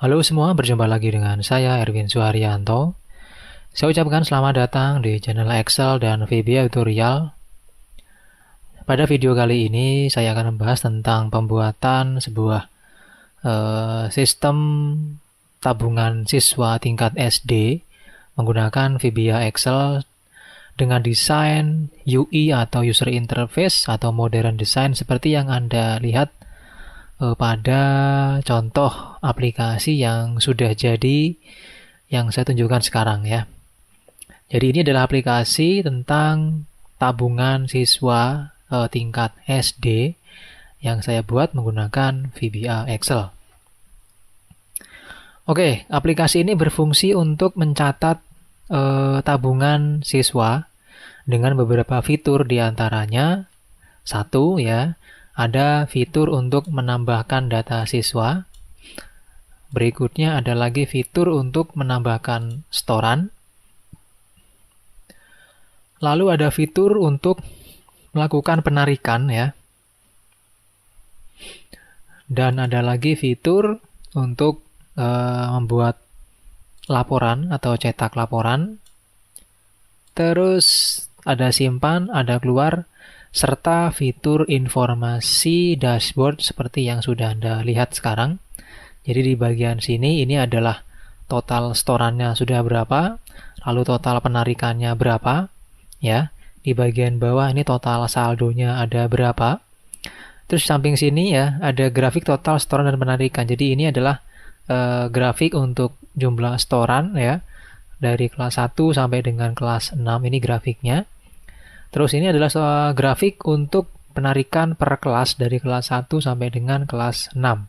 Halo semua, berjumpa lagi dengan saya Erwin Suharyanto. Saya ucapkan selamat datang di channel Excel dan VBA Tutorial. Pada video kali ini saya akan membahas tentang pembuatan sebuah sistem tabungan siswa tingkat SD menggunakan VBA Excel dengan desain UI atau User Interface atau Modern Design seperti yang Anda lihat pada contoh aplikasi yang sudah jadi yang saya tunjukkan sekarang ya. Jadi ini adalah aplikasi tentang tabungan siswa tingkat SD yang saya buat menggunakan VBA Excel. Oke, aplikasi ini berfungsi untuk mencatat tabungan siswa dengan beberapa fitur diantaranya. Satu ya, ada fitur untuk menambahkan data siswa. Berikutnya ada lagi fitur untuk menambahkan setoran. Lalu ada fitur untuk melakukan penarikan ya. Dan ada lagi fitur untuk membuat laporan atau cetak laporan. Terus ada simpan, ada keluar, serta fitur informasi dashboard seperti yang sudah Anda lihat sekarang. Jadi di bagian sini ini adalah total setorannya sudah berapa, lalu total penarikannya berapa, ya. Di bagian bawah ini total saldonya ada berapa. Terus samping sini ya ada grafik total setoran dan penarikan. Jadi ini adalah grafik untuk jumlah setoran ya dari kelas 1 sampai dengan kelas 6 ini grafiknya. Terus ini adalah grafik untuk penarikan per kelas dari kelas 1 sampai dengan kelas 6.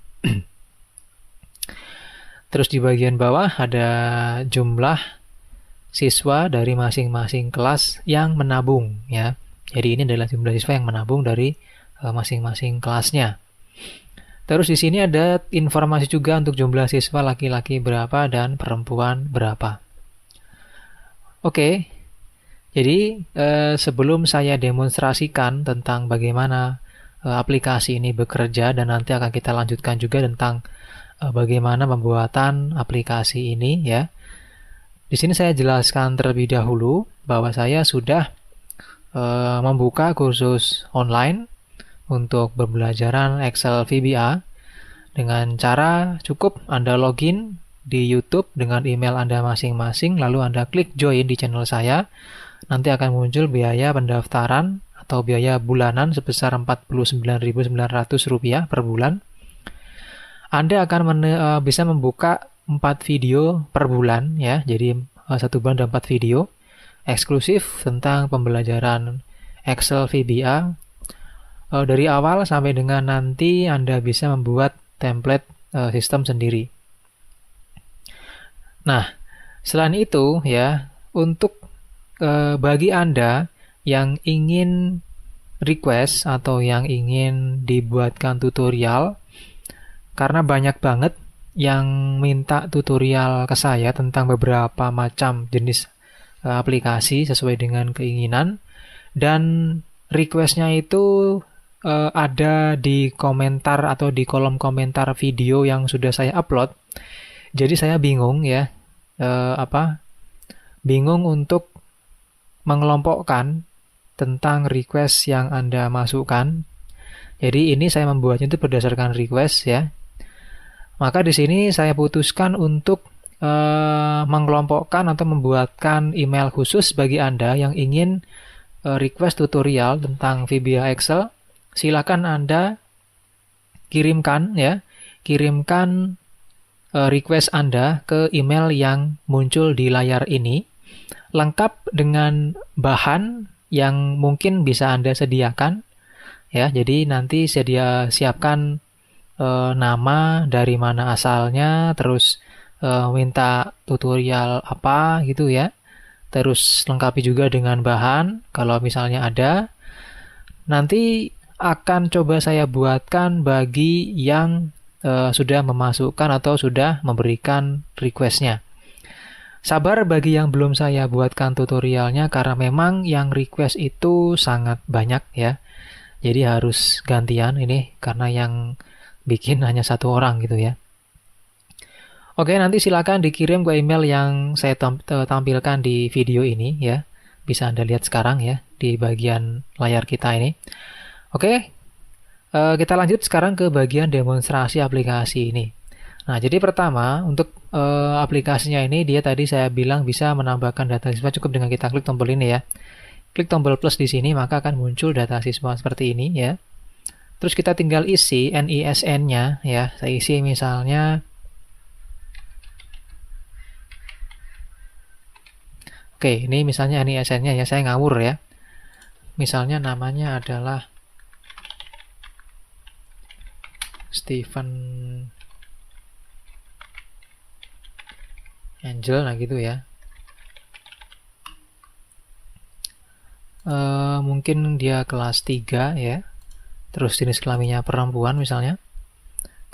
Terus di bagian bawah ada jumlah siswa dari masing-masing kelas yang menabung ya. Jadi ini adalah jumlah siswa yang menabung dari masing-masing kelasnya. Terus di sini ada informasi juga untuk jumlah siswa laki-laki berapa dan perempuan berapa. Oke. Jadi sebelum saya demonstrasikan tentang bagaimana aplikasi ini bekerja dan nanti akan kita lanjutkan juga tentang bagaimana pembuatan aplikasi ini ya. Di sini saya jelaskan terlebih dahulu bahwa saya sudah membuka kursus online untuk pembelajaran Excel VBA dengan cara cukup Anda login di YouTube dengan email Anda masing-masing lalu Anda klik join di channel saya. Nanti akan muncul biaya pendaftaran atau biaya bulanan sebesar Rp49.900 per bulan. Anda akan bisa membuka 4 video per bulan ya. Jadi satu bulan ada 4 video eksklusif tentang pembelajaran Excel VBA. Dari awal sampai dengan nanti Anda bisa membuat template sistem sendiri. Nah, selain itu ya, untuk bagi Anda yang ingin request atau yang ingin dibuatkan tutorial, karena banyak banget yang minta tutorial ke saya tentang beberapa macam jenis aplikasi sesuai dengan keinginan, dan requestnya itu ada di komentar atau di kolom komentar video yang sudah saya upload. Jadi saya bingung ya, bingung untuk mengelompokkan tentang request yang Anda masukkan. Jadi ini saya membuatnya itu berdasarkan request ya. Maka di sini saya putuskan untuk mengelompokkan atau membuatkan email khusus bagi Anda yang ingin request tutorial tentang VBA Excel. Silakan Anda kirimkan request Anda ke email yang muncul di layar ini, lengkap dengan bahan yang mungkin bisa Anda sediakan ya. Jadi nanti siapkan nama, dari mana asalnya, terus minta tutorial apa gitu ya. Terus lengkapi juga dengan bahan kalau misalnya ada. Nanti akan coba saya buatkan bagi yang sudah memasukkan atau sudah memberikan requestnya. Sabar bagi yang belum saya buatkan tutorialnya karena memang yang request itu sangat banyak ya. Jadi harus gantian ini karena yang bikin hanya satu orang gitu ya. Oke, nanti silakan dikirim ke email yang saya tampilkan di video ini ya. Bisa Anda lihat sekarang ya di bagian layar kita ini. Oke, kita lanjut sekarang ke bagian demonstrasi aplikasi ini. Nah, jadi pertama untuk aplikasinya ini dia tadi saya bilang bisa menambahkan data siswa cukup dengan kita klik tombol ini ya. Klik tombol plus di sini maka akan muncul data siswa seperti ini ya. Terus kita tinggal isi NISN-nya ya. Saya isi misalnya oke, ini misalnya NISN-nya ya, saya ngawur ya. Misalnya namanya adalah Stephen Angel, nah gitu ya. Mungkin dia kelas 3 ya. Terus jenis kelaminnya perempuan misalnya.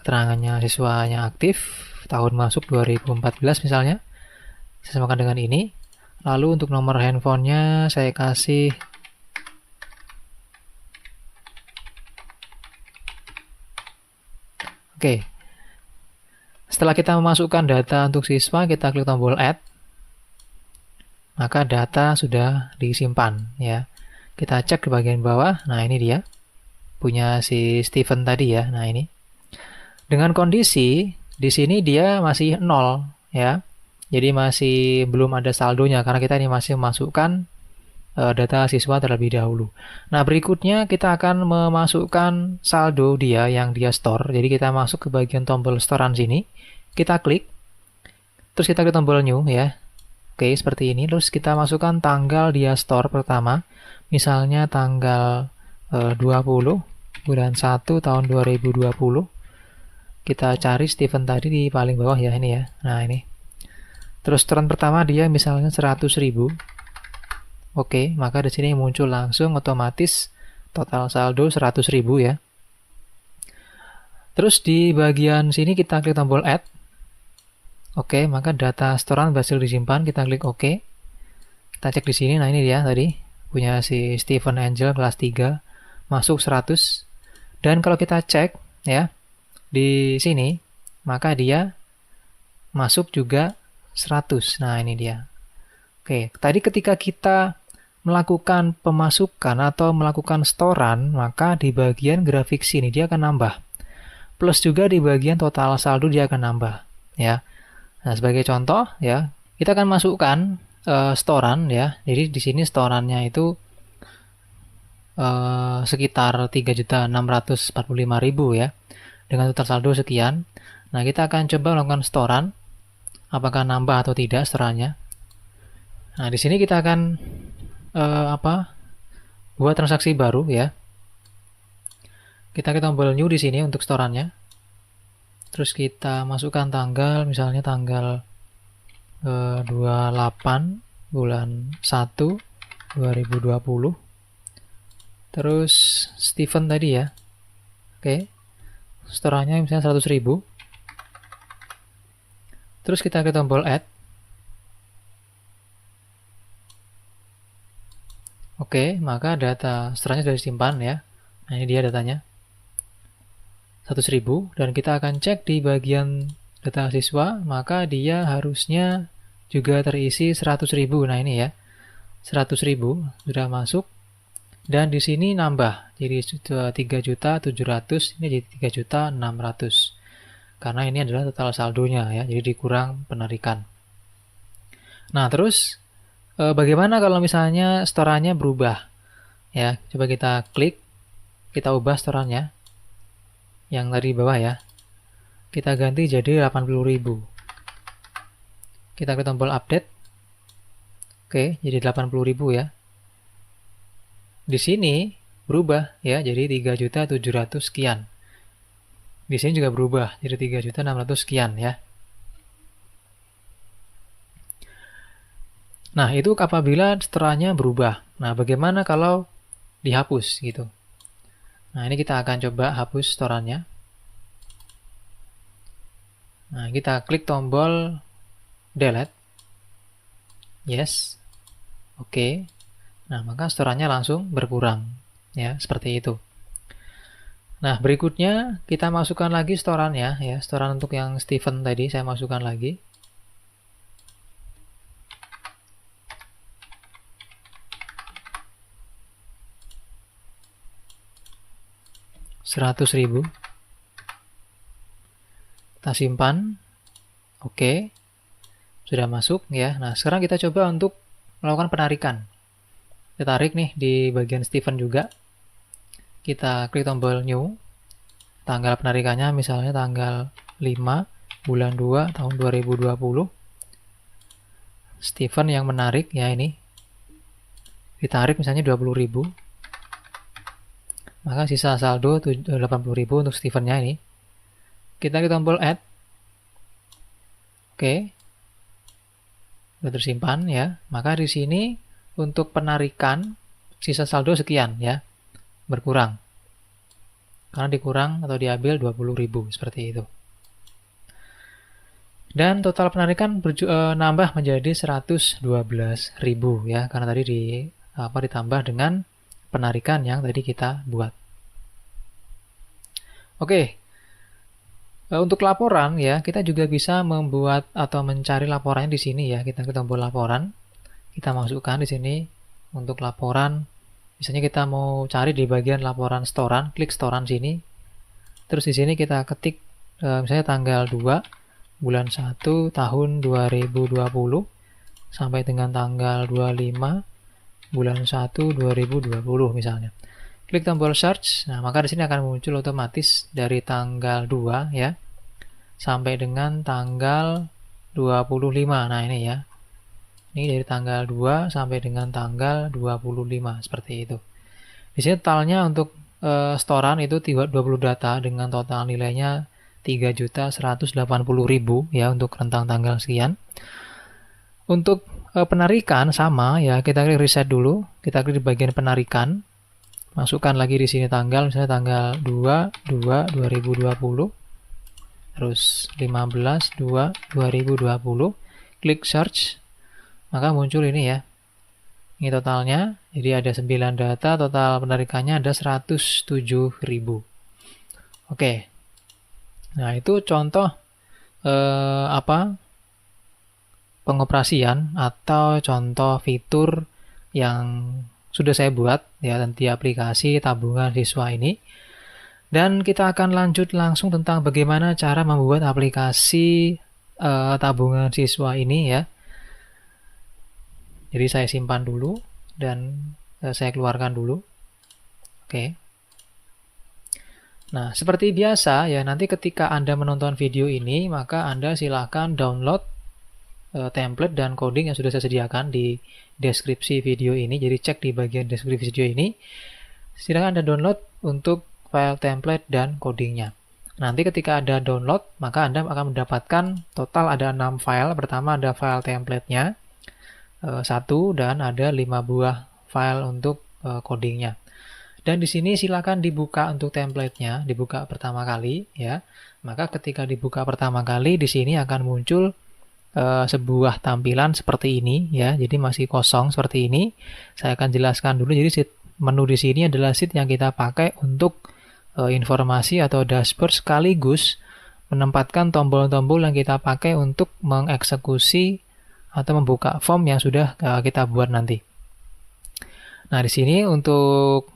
Keterangannya siswanya aktif, tahun masuk 2014 misalnya. Saya samakan dengan ini. Lalu untuk nomor handphonenya saya kasih oke. Setelah kita memasukkan data untuk siswa, kita klik tombol add. Maka data sudah disimpan ya. Kita cek di bagian bawah. Nah, ini dia. Punya si Steven tadi ya. Nah, ini. Dengan kondisi di sini dia masih 0 ya. Jadi masih belum ada saldonya karena kita ini masih memasukkan data siswa terlebih dahulu. Nah, berikutnya kita akan memasukkan saldo dia yang dia store. Jadi kita masuk ke bagian tombol storean sini. Kita klik. Terus kita klik tombol new ya. Oke, seperti ini. Terus kita masukkan tanggal dia store pertama. Misalnya tanggal 20 bulan 1 tahun 2020. Kita cari Steven tadi di paling bawah ya ini ya. Nah, ini. Terus setoran pertama dia misalnya 100.000. Oke, maka di sini muncul langsung otomatis total saldo 100.000 ya. Terus di bagian sini kita klik tombol add. Oke, maka data setoran berhasil disimpan, kita klik OK. Kita cek di sini, nah ini dia tadi punya si Stephen Angel kelas 3 masuk 100. Dan kalau kita cek ya di sini, maka dia masuk juga 100. Nah, ini dia. Oke, tadi ketika kita melakukan pemasukan atau melakukan setoran, maka di bagian grafik sini dia akan nambah. Plus juga di bagian total saldo dia akan nambah, ya. Nah, sebagai contoh ya, kita akan masukkan setoran ya. Jadi di sini setorannya itu sekitar 3.645.000 ya. Dengan total saldo sekian. Nah, kita akan coba melakukan setoran. Apakah nambah atau tidak setorannya. Nah, di sini kita akan buat transaksi baru ya. Kita klik tombol new di sini untuk setorannya. Terus kita masukkan tanggal, misalnya tanggal 28 bulan 1 2020. Terus Steven tadi ya. Oke. Setorannya misalnya 100.000. Terus kita klik tombol add. Oke, maka data setorannya sudah disimpan ya. Nah, ini dia datanya. 100.000 dan kita akan cek di bagian data siswa, maka dia harusnya juga terisi 100.000. Nah, ini ya. 100.000 sudah masuk. Dan di sini nambah. Jadi 3.700.000 ini jadi 3.600.000. Karena ini adalah total saldonya ya, jadi dikurang penarikan. Nah, terus bagaimana kalau misalnya setorannya berubah? Ya, coba kita klik, kita ubah setorannya. Yang tadi bawah ya. Kita ganti jadi 80.000. Kita klik tombol update. Oke, jadi 80.000 ya. Di sini berubah ya, jadi 3.700.000 sekian. Di sini juga berubah jadi 3.600 sekian ya. Nah, itu apabila setorannya berubah. Nah, bagaimana kalau dihapus gitu? Nah, ini kita akan coba hapus setorannya. Nah, kita klik tombol delete. Yes. Oke. Nah, maka setorannya langsung berkurang. Ya, seperti itu. Nah, berikutnya kita masukkan lagi setorannya ya. Setoran untuk yang Steven tadi saya masukkan lagi. 100.000. Kita simpan. Oke. Sudah masuk ya. Nah, sekarang kita coba untuk melakukan penarikan. Kita tarik nih di bagian Steven juga. Kita klik tombol new. Tanggal penarikannya misalnya tanggal 5 bulan 2 tahun 2020. Steven yang menarik ya ini. Ditarik misalnya 20.000. Maka sisa saldo 80.000 untuk Stevennya ini. Kita klik tombol add. Oke. Sudah tersimpan ya. Maka di sini untuk penarikan sisa saldo sekian ya. Berkurang. Karena dikurang atau diambil 20.000 seperti itu. Dan total penarikan nambah menjadi 112.000 ya. Karena tadi ditambah dengan penarikan yang tadi kita buat. Oke. Untuk laporan ya, kita juga bisa membuat atau mencari laporannya di sini ya. Kita klik tombol laporan. Kita masukkan di sini untuk laporan. Misalnya kita mau cari di bagian laporan setoran, klik setoran sini. Terus di sini kita ketik misalnya tanggal 2 bulan 1 tahun 2020 sampai dengan tanggal 25 bulan 1 2020 misalnya. Klik tombol search. Nah, maka di sini akan muncul otomatis dari tanggal 2 ya sampai dengan tanggal 25. Nah, ini ya. Ini dari tanggal 2 sampai dengan tanggal 25 seperti itu. Di sini totalnya untuk setoran itu 20 data dengan total nilainya 3.180.000 ya untuk rentang tanggal sekian. Untuk penarikan sama ya, kita klik reset dulu, kita klik di bagian penarikan. Masukkan lagi di sini tanggal, misalnya tanggal 2/2/2020. Terus 15/2/2020. Klik search. Maka muncul ini ya. Ini totalnya. Jadi ada 9 data, total penarikannya ada 107.000. Oke. Nah, itu contoh pengoperasian atau contoh fitur yang sudah saya buat ya di aplikasi tabungan siswa ini. Dan kita akan lanjut langsung tentang bagaimana cara membuat aplikasi tabungan siswa ini ya. Jadi saya simpan dulu dan saya keluarkan dulu. Oke. Nah, seperti biasa ya, nanti ketika Anda menonton video ini, maka Anda silakan download template dan coding yang sudah saya sediakan di deskripsi video ini. Jadi cek di bagian deskripsi video ini. Silakan Anda download untuk file template dan codingnya. Nanti ketika Anda download, maka Anda akan mendapatkan total ada 6 file. Pertama ada file template-nya 1 dan ada 5 buah file untuk codingnya. Dan di sini silakan dibuka untuk template-nya, dibuka pertama kali ya. Maka ketika dibuka pertama kali di sini akan muncul sebuah tampilan seperti ini ya. Jadi masih kosong seperti ini. Saya akan jelaskan dulu. Jadi menu di sini adalah sheet yang kita pakai untuk informasi atau dashboard sekaligus menempatkan tombol-tombol yang kita pakai untuk mengeksekusi atau membuka form yang sudah kita buat nanti. Nah, di sini untuk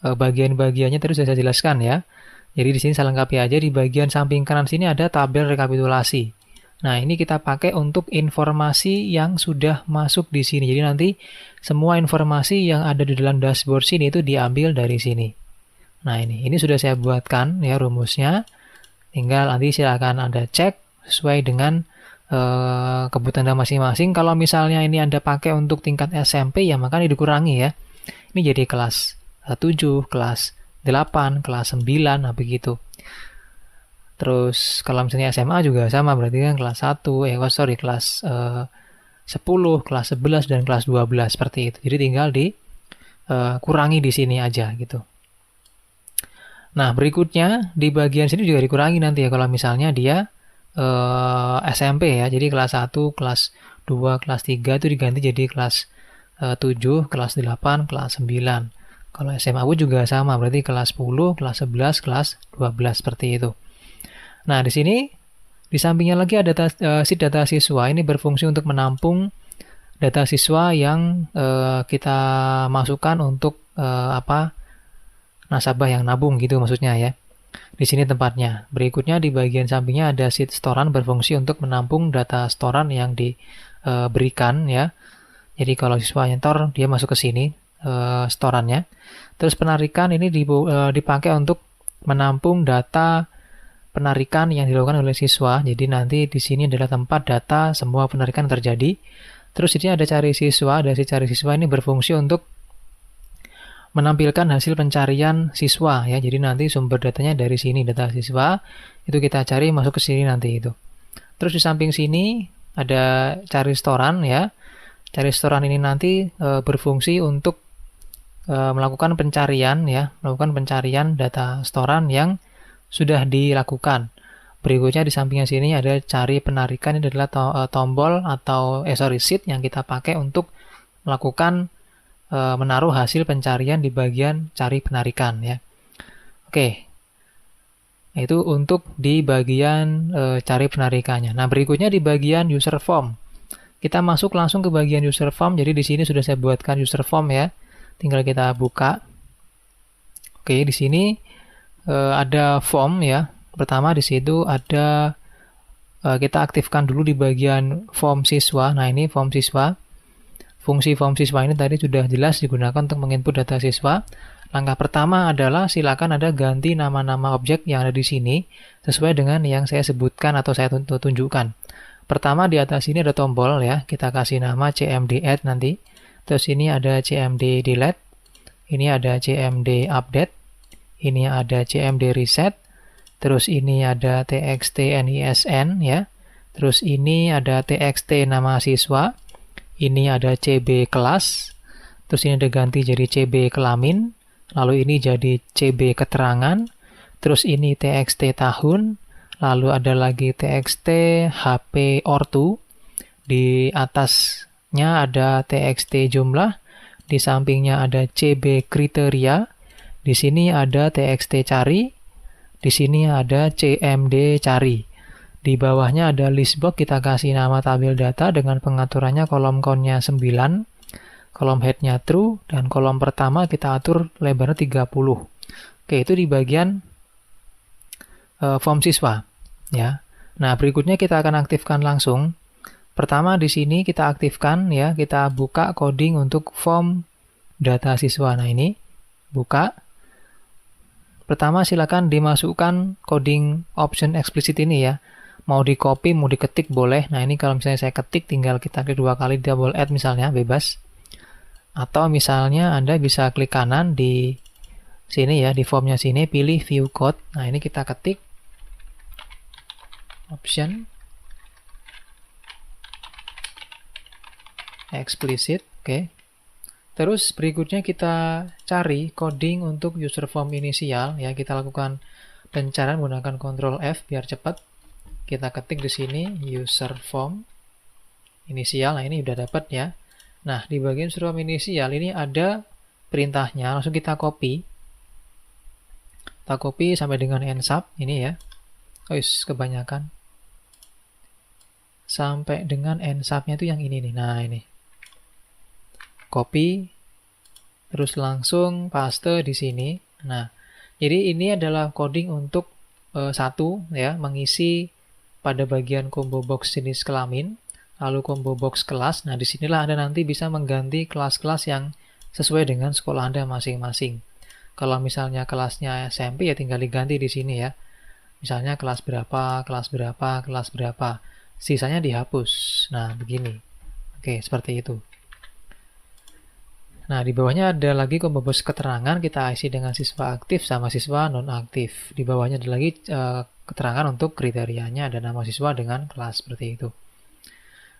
bagian-bagiannya tadi sudah saya jelaskan ya. Jadi di sini saya lengkapi aja, di bagian samping kanan sini ada tabel rekapitulasi. Nah, ini kita pakai untuk informasi yang sudah masuk di sini. Jadi nanti semua informasi yang ada di dalam dashboard sini itu diambil dari sini. Nah, ini sudah saya buatkan ya rumusnya. Tinggal nanti silakan Anda cek sesuai dengan kebutuhan Anda masing-masing. Kalau misalnya ini Anda pakai untuk tingkat SMP ya maka ini dikurangi ya. Ini jadi kelas 7, kelas 8, kelas 9, nah begitu. Terus kalau misalnya SMA juga sama, berarti kan kelas 1, kelas 10, kelas 11, dan kelas 12 seperti itu. Jadi tinggal kurangi di sini aja gitu. Nah, berikutnya di bagian sini juga dikurangi nanti ya kalau misalnya dia SMP ya. Jadi kelas 1, kelas 2, kelas 3 itu diganti jadi kelas 7, kelas 8, kelas 9. Kalau SMA pun juga sama, berarti kelas 10, kelas 11, kelas 12 seperti itu. Nah, di sini di sampingnya lagi ada sheet data siswa. Ini berfungsi untuk menampung data siswa yang kita masukkan untuk nasabah yang nabung gitu maksudnya ya. Di sini tempatnya. Berikutnya di bagian sampingnya ada sheet storan berfungsi untuk menampung data storan yang diberikan ya. Jadi kalau siswa nyetor dia masuk ke sini storannya. Terus penarikan ini dipakai untuk menampung data penarikan yang dilakukan oleh siswa. Jadi nanti di sini adalah tempat data semua penarikan terjadi. Terus di sini ada cari siswa, ada si cari siswa ini berfungsi untuk menampilkan hasil pencarian siswa ya. Jadi nanti sumber datanya dari sini, data siswa itu kita cari masuk ke sini nanti itu. Terus di samping sini ada cari storan ya. Cari storan ini nanti berfungsi untuk melakukan pencarian ya, melakukan pencarian data storan yang sudah dilakukan. Berikutnya di sampingnya sini ada cari penarikan, ini adalah tombol atau sheet yang kita pakai untuk melakukan menaruh hasil pencarian di bagian cari penarikan ya. Oke. Itu untuk di bagian cari penarikannya. Nah, berikutnya di bagian user form. Kita masuk langsung ke bagian user form. Jadi di sini sudah saya buatkan user form ya. Tinggal kita buka. Oke, di sini ada form ya. Pertama di situ ada kita aktifkan dulu di bagian form siswa. Nah, ini form siswa. Fungsi form siswa ini tadi sudah jelas digunakan untuk menginput data siswa. Langkah pertama adalah silakan ada ganti nama-nama objek yang ada di sini sesuai dengan yang saya sebutkan atau saya tunjukkan. Pertama di atas ini ada tombol ya, kita kasih nama cmd add nanti. Terus ini ada cmd delete, ini ada cmd update, ini ada cmd reset, terus ini ada txt nisn ya. Terus ini ada txt nama siswa, ini ada cb kelas, terus ini ada ganti jadi cb kelamin, lalu ini jadi cb keterangan, terus ini txt tahun, lalu ada lagi txt HP ortu, di atasnya ada txt jumlah, di sampingnya ada cb kriteria, di sini ada txt cari, di sini ada cmd cari. Di bawahnya ada list box, kita kasih nama tabel data dengan pengaturannya kolom count-nya 9, kolom head-nya true, dan kolom pertama kita atur lebarnya 30. Oke, itu di bagian form siswa. Ya. Nah, berikutnya kita akan aktifkan langsung. Pertama di sini kita aktifkan ya, kita buka coding untuk form data siswa. Nah, ini buka. Pertama silakan dimasukkan coding option explicit ini ya. Mau di copy, mau diketik boleh. Nah, ini kalau misalnya saya ketik tinggal kita klik 2 kali double add misalnya, bebas. Atau misalnya Anda bisa klik kanan di sini ya, di formnya sini pilih view code. Nah, ini kita ketik option explicit, oke. Terus berikutnya kita cari coding untuk user form inisial ya, kita lakukan pencarian menggunakan Ctrl F biar cepat. Kita ketik di sini user form inisial. Nah, ini udah dapat ya. Nah, di bagian user form inisial ini ada perintahnya, langsung kita copy. Kita copy sampai dengan ensub ini ya. Kebanyakan. Sampai dengan ensub-nya itu yang ini nih. Nah, ini. Copy, terus langsung paste di sini. Nah, jadi ini adalah coding untuk satu ya, mengisi pada bagian combo box jenis kelamin, lalu combo box kelas. Nah, disinilah Anda nanti bisa mengganti kelas-kelas yang sesuai dengan sekolah Anda masing-masing. Kalau misalnya kelasnya SMP ya tinggal diganti di sini ya. Misalnya kelas berapa, kelas berapa, kelas berapa. Sisanya dihapus. Nah, begini. Oke, seperti itu. Nah, di bawahnya ada lagi combo box keterangan, kita isi dengan siswa aktif sama siswa non-aktif. Di bawahnya ada lagi keterangan untuk kriterianya, ada nama siswa dengan kelas seperti itu.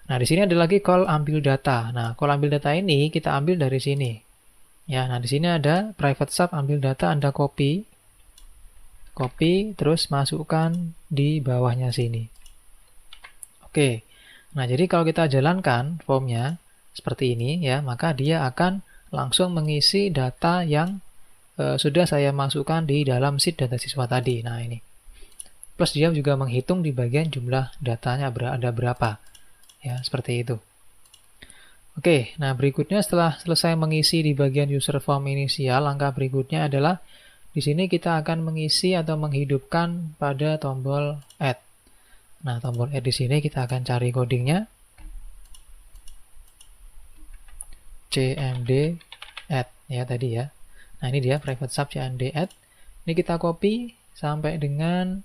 Nah, di sini ada lagi call ambil data. Nah, call ambil data ini kita ambil dari sini. Ya, nah di sini ada private sub ambil data, Anda copy, terus masukkan di bawahnya sini. Oke. Nah, jadi kalau kita jalankan formnya seperti ini ya, maka dia akan langsung mengisi data yang sudah saya masukkan di dalam sheet data siswa tadi. Nah, ini. Plus dia juga menghitung di bagian jumlah datanya ada berapa. Ya, seperti itu. Oke, nah berikutnya setelah selesai mengisi di bagian user form inisial, langkah berikutnya adalah di sini kita akan mengisi atau menghidupkan pada tombol add. Nah, tombol add di sini kita akan cari codingnya. cmd add ya tadi ya. Nah, ini dia private sub cmd add. Ini kita copy sampai dengan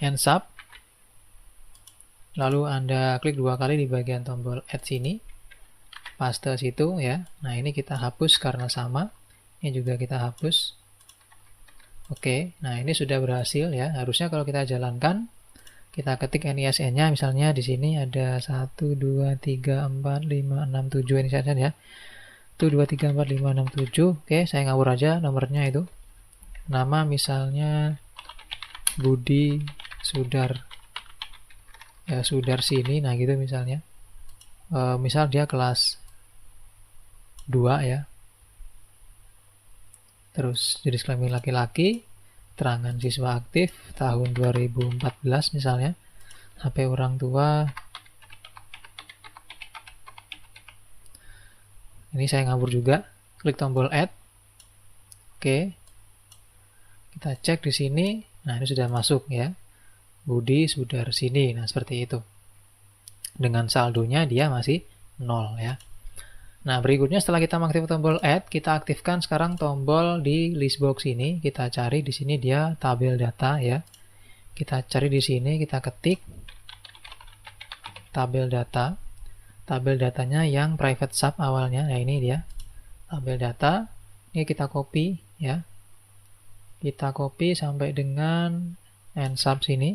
nsub. Lalu Anda klik 2 kali di bagian tombol add sini. Paste situ ya. Nah, ini kita hapus karena sama. Ini juga kita hapus. Oke, nah ini sudah berhasil ya. Harusnya kalau kita jalankan, kita ketik NISN-nya, misalnya di sini ada 1, 2, 3, 4, 5, 6, 7 NISN ya. 1, 2, 3, 4, 5, 6, 7. Oke, saya ngawur aja nomornya itu. Nama misalnya Budi Sudar. Ya, Sudar sini, nah gitu misalnya. Misal dia kelas 2 ya. Terus jenis kelamin laki-laki, keterangan siswa aktif tahun 2014 misalnya, HP orang tua. Ini saya ngabur juga, klik tombol add. Oke. Kita cek di sini. Nah, ini sudah masuk ya. Budi Sudar sini. Nah, seperti itu. Dengan saldonya dia masih 0 ya. Nah, berikutnya setelah kita mengaktifkan tombol add, kita aktifkan sekarang tombol di list box ini. Kita cari di sini dia tabel data ya. Kita cari di sini, kita ketik tabel data. Tabel datanya yang private sub awalnya. Nah, ini dia. Tabel data. Ini kita copy ya. Kita copy sampai dengan nsub sini.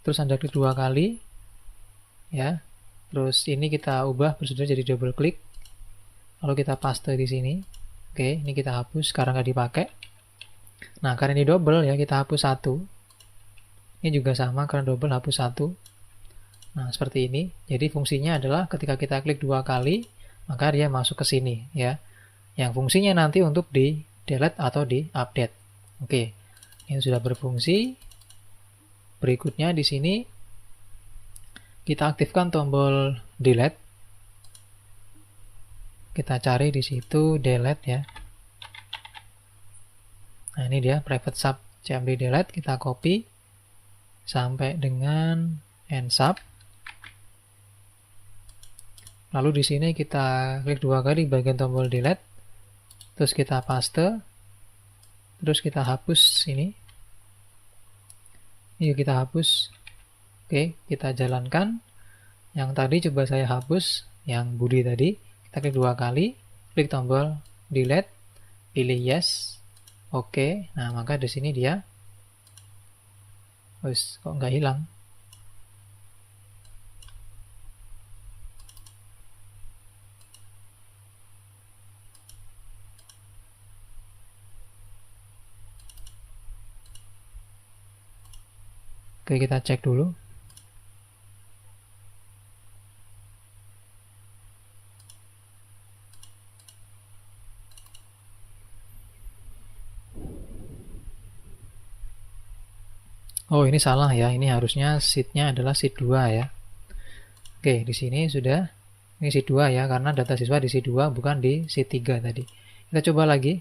Terus Anda klik 2 kali ya. Terus ini kita ubah prosedur jadi double klik. Lalu kita paste di sini. Oke, ini kita hapus karena nggak dipakai. Nah, karena ini double ya, kita hapus 1. Ini juga sama karena double, hapus 1. Nah, seperti ini. Jadi fungsinya adalah ketika kita klik 2 kali, maka dia masuk ke sini ya. Yang fungsinya nanti untuk di delete atau di update. Oke. Ini sudah berfungsi. Berikutnya di sini kita aktifkan tombol delete. Kita cari di situ delete ya. Nah, ini dia private sub cmd delete, kita copy sampai dengan nsub. Lalu di sini kita klik 2 kali bagian tombol delete. Terus kita paste. Terus kita hapus ini. Ini kita hapus. Oke, kita jalankan. Yang tadi coba saya hapus, yang Budi tadi. Kita klik 2 kali, klik tombol delete, pilih yes. Oke, nah maka di sini dia. Kok nggak hilang? Oke, kita cek dulu. Oh, ini salah ya. Ini harusnya sheet-nya adalah sheet 2 ya. Oke, di sini sudah. Ini sheet 2 ya, karena data siswa di sheet 2 bukan di sheet 3 tadi. Kita coba lagi.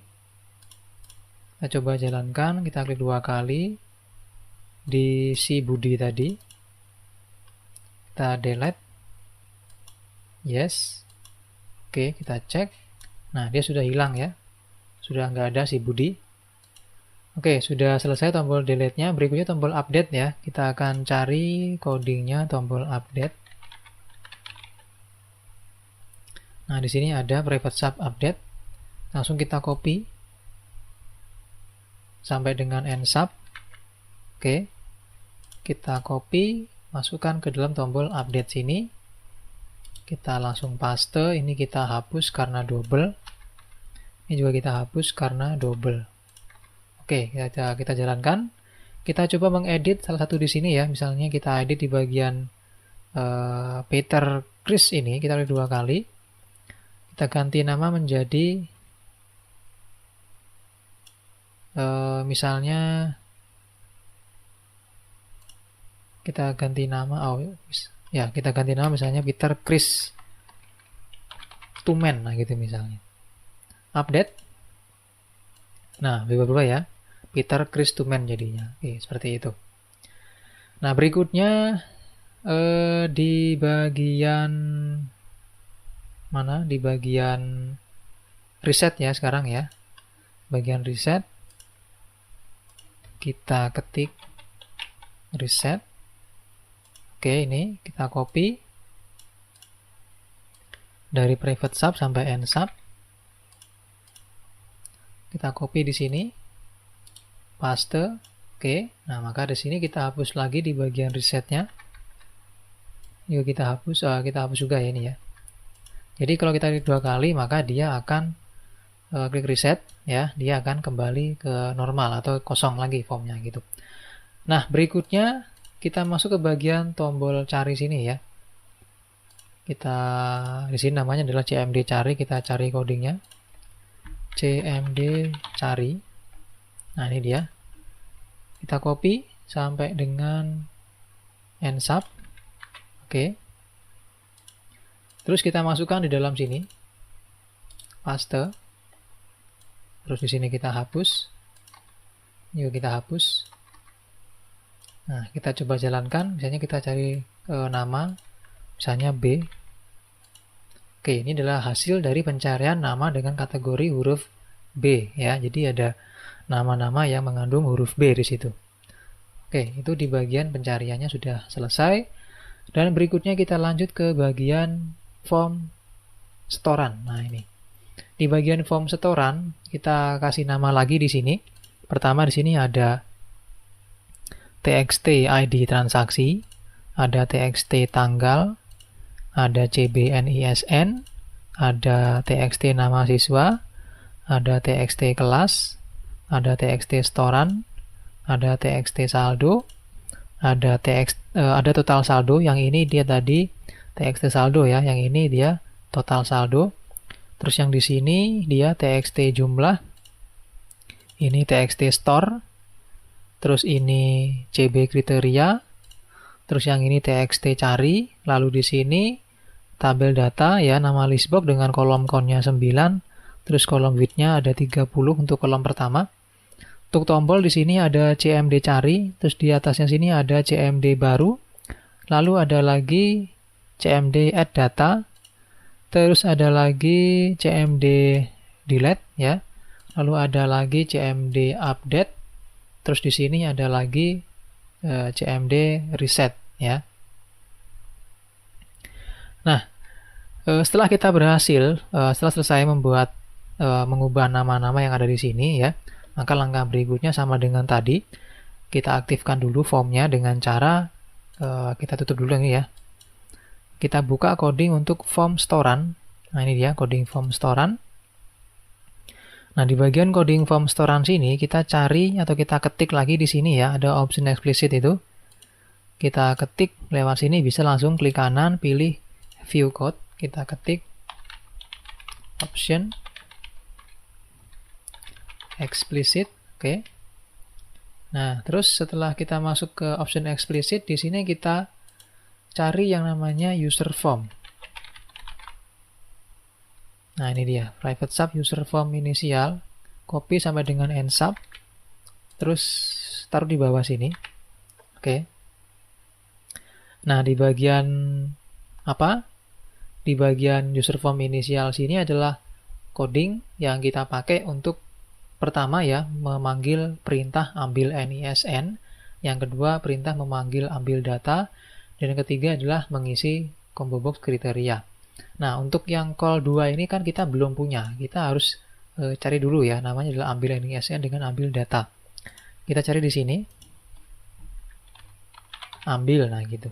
Kita coba jalankan. Kita klik 2 kali. Di si Budi tadi. Kita delete. Yes. Oke, kita cek. Nah, dia sudah hilang ya. Sudah nggak ada si Budi. Oke, sudah selesai tombol delete-nya. Berikutnya tombol update ya. Kita akan cari codingnya tombol update. Nah, di sini ada private sub update. Langsung kita copy. sampai dengan nsub. Oke, kita copy, masukkan ke dalam tombol update sini. Kita langsung paste, ini kita hapus karena double. Ini juga kita hapus karena double. Oke, kita jalankan. Kita coba mengedit salah satu di sini ya. Misalnya kita edit di bagian Peter Chris ini, kita klik 2 kali. Kita ganti nama menjadi misalnya kita ganti nama, kita ganti nama misalnya Peter Chris Tumen, nah gitu misalnya. Update. Nah, berubah ya. Peter Chris Tumen jadinya. Oke, seperti itu. Nah, berikutnya di bagian mana? Di bagian reset ya sekarang ya. Bagian reset. Kita ketik reset. Oke, ini kita copy dari private sub sampai end sub. Kita copy di sini, paste. Oke, nah maka di sini kita hapus lagi di bagian resetnya. Yuk kita hapus juga ya ini ya. Jadi kalau kita klik 2 kali maka dia akan klik reset ya, dia akan kembali ke normal atau kosong lagi formnya gitu. Nah berikutnya kita masuk ke bagian tombol cari sini ya. Kita di sini namanya adalah CMD cari, kita cari codingnya. CMD cari. Nah, ini dia. Kita copy sampai dengan nsub. Oke. Terus kita masukkan di dalam sini. Paste. Terus di sini kita hapus. Yuk kita hapus. Nah, kita coba jalankan. Misalnya kita cari nama, misalnya B. Oke, ini adalah hasil dari pencarian nama dengan kategori huruf B ya. Jadi ada nama-nama yang mengandung huruf B di situ. Oke, itu di bagian pencariannya sudah selesai. Dan berikutnya kita lanjut ke bagian form setoran. Nah, ini. Di bagian form setoran kita kasih nama lagi di sini. Pertama di sini ada TXT ID transaksi, ada TXT tanggal, ada CBNISN, ada TXT nama siswa, ada TXT kelas, ada TXT setoran, ada TXT saldo, ada total saldo. Yang ini dia tadi TXT saldo ya, yang ini dia total saldo. Terus yang di sini dia TXT jumlah, ini TXT store. Terus ini CB kriteria, terus yang ini TXT cari, lalu di sini tabel data ya, nama listbox dengan kolom count-nya 9, terus kolom width-nya ada 30 untuk kolom pertama. Untuk tombol di sini ada CMD cari, terus di atasnya sini ada CMD baru, lalu ada lagi CMD add data, terus ada lagi CMD delete ya, lalu ada lagi CMD update. Terus di sini ada lagi CMD reset ya. Nah, setelah kita berhasil, setelah selesai mengubah nama-nama yang ada di sini ya, maka langkah berikutnya sama dengan tadi. Kita aktifkan dulu formnya dengan cara kita tutup dulu ini ya. Kita buka coding untuk form setoran. Nah, ini dia coding form setoran. Nah, di bagian coding form setoran sini kita cari atau kita ketik lagi di sini ya, ada option explicit itu. Kita ketik lewat sini, bisa langsung klik kanan, pilih view code, kita ketik option explicit, oke. Nah, terus setelah kita masuk ke option explicit, di sini kita cari yang namanya user form. Nah, ini dia, private sub user form inisial, copy sampai dengan end sub, terus taruh di bawah sini. Oke. Nah, di bagian apa? Di bagian user form inisial sini adalah coding yang kita pakai untuk pertama ya, memanggil perintah ambil NISN, yang kedua perintah memanggil ambil data, dan yang ketiga adalah mengisi combo box kriteria. Nah, untuk yang call 2 ini kan kita belum punya. Kita harus cari dulu ya, namanya adalah ambil NISN dengan ambil data. Kita cari di sini, ambil, nah gitu.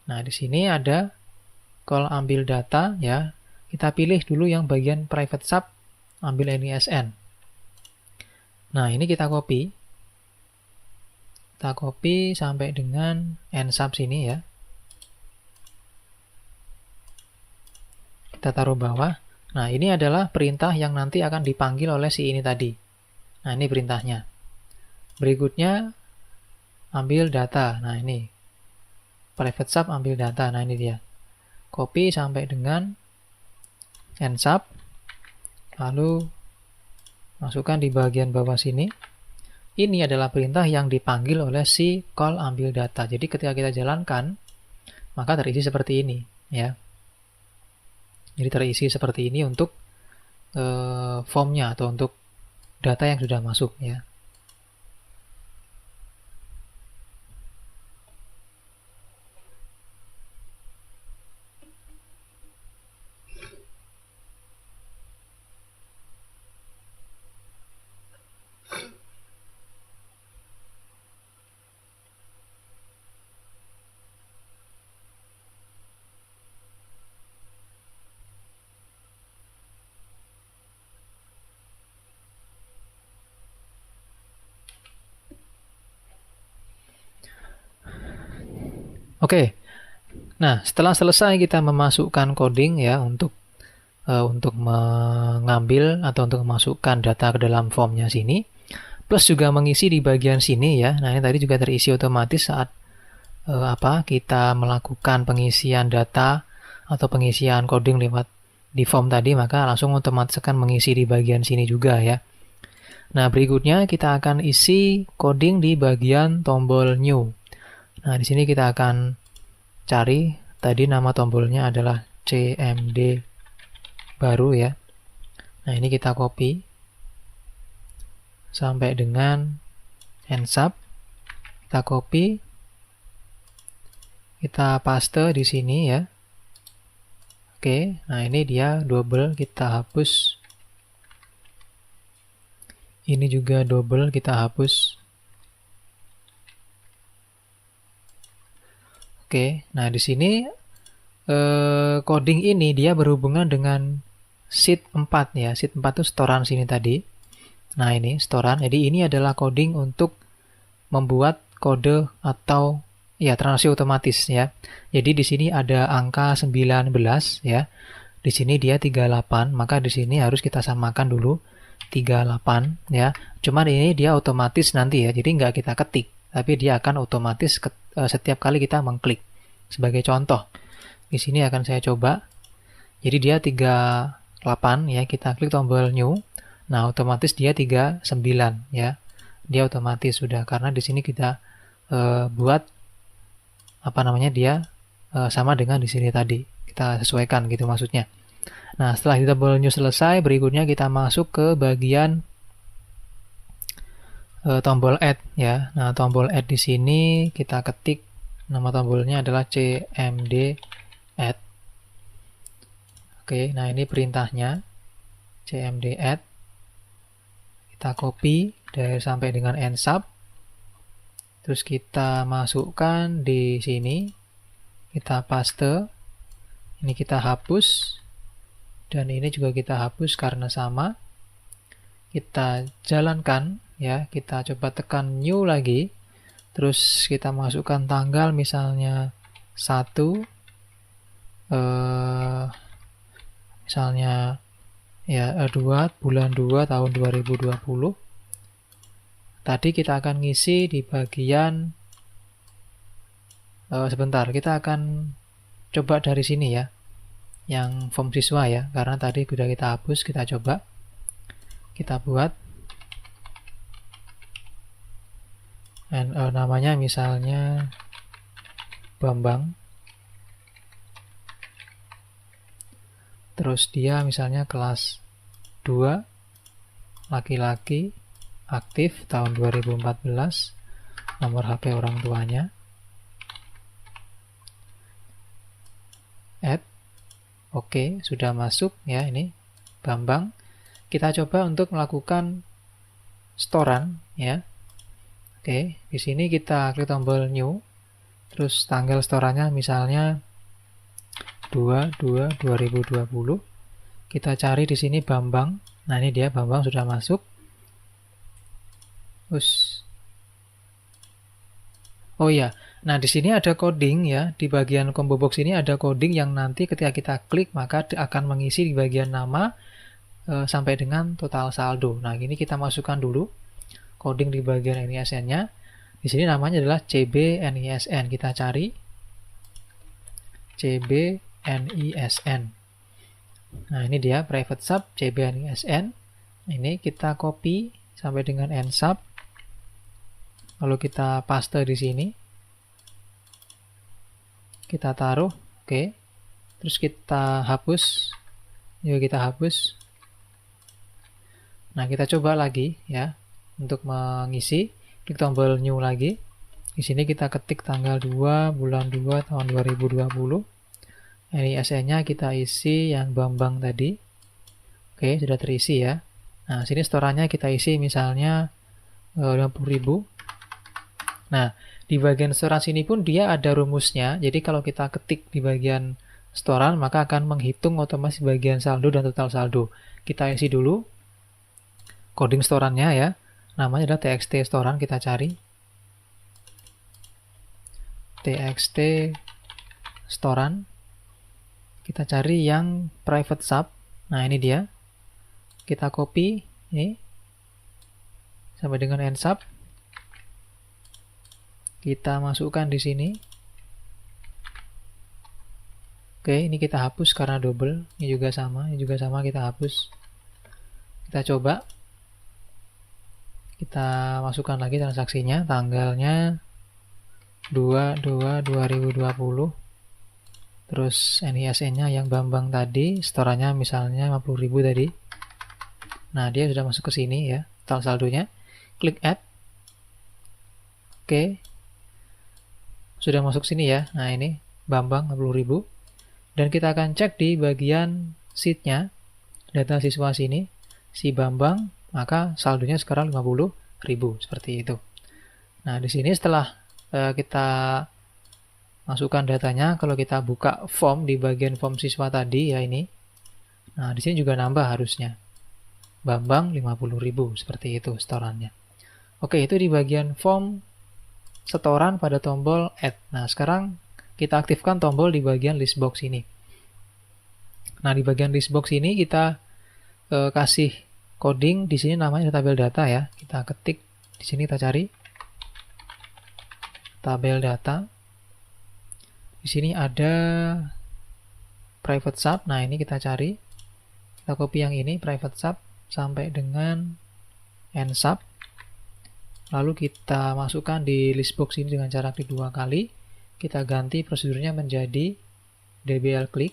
Nah, di sini ada call ambil data ya. Kita pilih dulu yang bagian private sub, ambil NISN. Nah, ini kita copy. Kita copy sampai dengan nsub sini ya. Kita taruh bawah. Nah, ini adalah perintah yang nanti akan dipanggil oleh si ini tadi. Nah, ini perintahnya. Berikutnya, ambil data. Nah, ini. Private sub ambil data. Nah, ini dia. Copy sampai dengan nsub. Lalu, masukkan di bagian bawah sini. Ini adalah perintah yang dipanggil oleh si call ambil data. Jadi, ketika kita jalankan, maka terisi seperti ini. Ya. Jadi terisi seperti ini untuk formnya atau untuk data yang sudah masuk ya. Oke. Nah, setelah selesai kita memasukkan coding ya untuk mengambil atau untuk memasukkan data ke dalam formnya sini, plus juga mengisi di bagian sini ya. Nah, ini tadi juga terisi otomatis saat kita melakukan pengisian data atau pengisian coding lewat di form tadi, maka langsung otomatis akan mengisi di bagian sini juga ya. Nah, berikutnya kita akan isi coding di bagian tombol new. Nah, di sini kita akan cari, tadi nama tombolnya adalah CMD baru ya. Nah, ini kita copy sampai dengan nsub. Kita copy, kita paste di sini ya. Oke, nah ini dia double, kita hapus. Ini juga double, kita hapus. Oke, nah di sini coding ini dia berhubungan dengan sheet 4 ya. Sheet 4 itu setoran sini tadi. Nah, ini setoran. Jadi ini adalah coding untuk membuat kode atau ya transaksi otomatis ya. Jadi di sini ada angka 19 ya. Di sini dia 38, maka di sini harus kita samakan dulu 38 ya. Cuman ini dia otomatis nanti ya. Jadi nggak kita ketik, tapi dia akan otomatis setiap kali kita mengklik. Sebagai contoh, di sini akan saya coba. Jadi dia 38 ya, kita klik tombol new. Nah, otomatis dia 39 ya. Dia otomatis sudah, karena di sini kita buat dia sama dengan di sini tadi. Kita sesuaikan gitu maksudnya. Nah, setelah tombol new selesai, berikutnya kita masuk ke bagian tombol add ya. Nah, tombol add di sini kita ketik, nama tombolnya adalah CMD add. Oke, nah ini perintahnya CMD add. Kita copy sampai dengan nsub. Terus kita masukkan di sini. Kita paste. Ini kita hapus. Dan ini juga kita hapus karena sama. Kita jalankan ya, kita coba tekan new lagi. Terus kita masukkan tanggal misalnya 1 misalnya ya 2 bulan 2 tahun 2020. Tadi kita akan ngisi di bagian sebentar, kita akan coba dari sini ya, yang form siswa ya, karena tadi sudah kita hapus. Kita coba, kita buat namanya misalnya Bambang. Terus dia misalnya kelas 2, laki-laki, aktif tahun 2014, nomor HP orang tuanya. Add. Oke, sudah masuk ya ini Bambang. Kita coba untuk melakukan setoran ya. Oke, di sini kita klik tombol new, terus tanggal setorannya misalnya 22/2020. Kita cari di sini Bambang. Nah, ini dia Bambang sudah masuk. Terus oh ya, nah di sini ada coding ya, di bagian combo box ini ada coding yang nanti ketika kita klik maka akan mengisi di bagian nama sampai dengan total saldo. Nah, ini kita masukkan dulu coding di bagian NISN-nya. Di sini namanya adalah CBNISN. Kita cari CBNISN. Nah, ini dia private sub CBNISN. Ini kita copy sampai dengan nsub. Lalu kita paste di sini. Kita taruh, oke. Terus kita hapus. Yuk kita hapus. Nah, kita coba lagi ya untuk mengisi. Klik tombol new lagi. Di sini kita ketik tanggal 2 bulan 2 tahun 2020. NISN-nya kita isi yang Bambang tadi. Oke, sudah terisi ya. Nah, sini setorannya kita isi misalnya 50.000. Nah, di bagian setoran sini pun dia ada rumusnya. Jadi kalau kita ketik di bagian setoran, maka akan menghitung otomatis bagian saldo dan total saldo. Kita isi dulu coding setorannya ya. Namanya adalah txt setoran, kita cari. txt setoran. Kita cari yang private sub. Nah, ini dia. Kita copy ini sampai dengan nsub. Kita masukkan di sini. Oke, ini kita hapus karena double. Ini juga sama kita hapus. Kita coba. Kita masukkan lagi transaksinya, tanggalnya 2/2/2020. Terus NISN-nya yang Bambang tadi, setorannya misalnya 50.000 tadi. Nah, dia sudah masuk ke sini ya, total saldonya. Klik add. Oke. Sudah masuk sini ya. Nah, ini Bambang 50.000. Dan kita akan cek di bagian sheet-nya, data siswa sini, si Bambang, maka saldonya sekarang 50.000 seperti itu. Nah, di sini setelah kita masukkan datanya, kalau kita buka form di bagian form siswa tadi ya ini. Nah, di sini juga nambah harusnya. Bambang 50.000 seperti itu setorannya. Oke, itu di bagian form setoran pada tombol add. Nah, sekarang kita aktifkan tombol di bagian list box ini. Nah, di bagian list box ini kita kasih coding. Di sini namanya tabel data ya. Kita ketik di sini, kita cari tabel data. Di sini ada private sub. Nah, ini kita cari. Kita copy yang ini private sub sampai dengan nsub. Lalu kita masukkan di list box ini dengan cara klik 2 kali. Kita ganti prosedurnya menjadi DBL klik.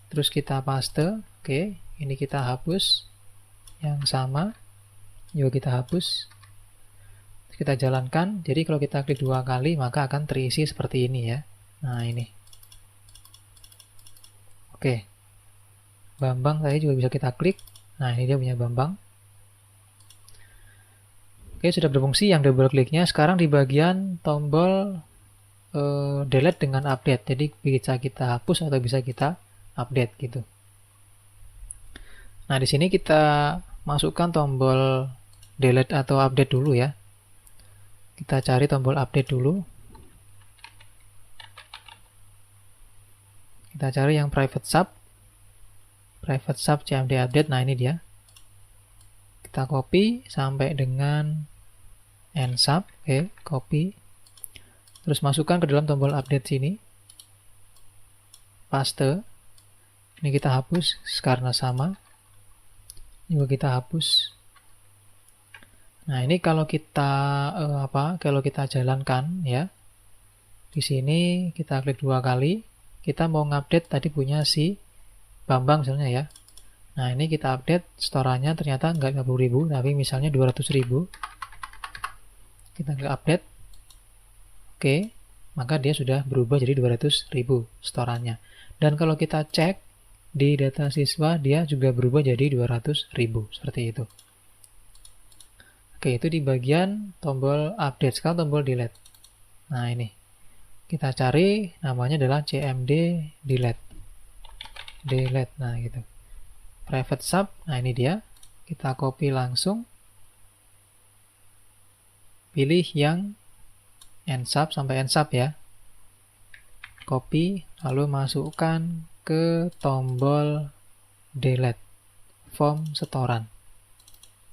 Terus kita paste. Oke, ini kita hapus yang sama. Yuk kita hapus. Terus kita jalankan. Jadi kalau kita klik 2 kali maka akan terisi seperti ini ya. Nah, ini. Oke. Bambang tadi juga bisa kita klik. Nah, ini dia punya Bambang. Oke, sudah berfungsi yang double kliknya. Sekarang di bagian tombol delete dengan update. Jadi bisa kita hapus atau bisa kita update gitu. Nah, di sini kita masukkan tombol delete atau update dulu ya. Kita cari tombol update dulu. Kita cari yang private sub. Private sub CMD update. Nah, ini dia. Kita copy sampai dengan nsub. Oke, copy. Terus masukkan ke dalam tombol update sini. Paste. Ini kita hapus karena sama. Juga kita hapus. Nah, ini kalau kita kalau kita jalankan ya. Di sini kita klik 2 kali. Kita mau ngupdate tadi punya si Bambang misalnya ya. Nah, ini kita update setorannya ternyata nggak 50.000 tapi misalnya 200.000. Kita nggak update. Oke, maka dia sudah berubah jadi 200.000 setorannya. Dan kalau kita cek di data siswa dia juga berubah jadi 200.000 seperti itu. Oke, itu di bagian tombol update. Sekarang tombol delete. Nah, ini. Kita cari, namanya adalah cmd delete. Delete, nah gitu. Private sub, nah ini dia. Kita copy langsung. Pilih yang nsub sampai nsub ya. Copy, lalu masukkan ke tombol delete. Form setoran.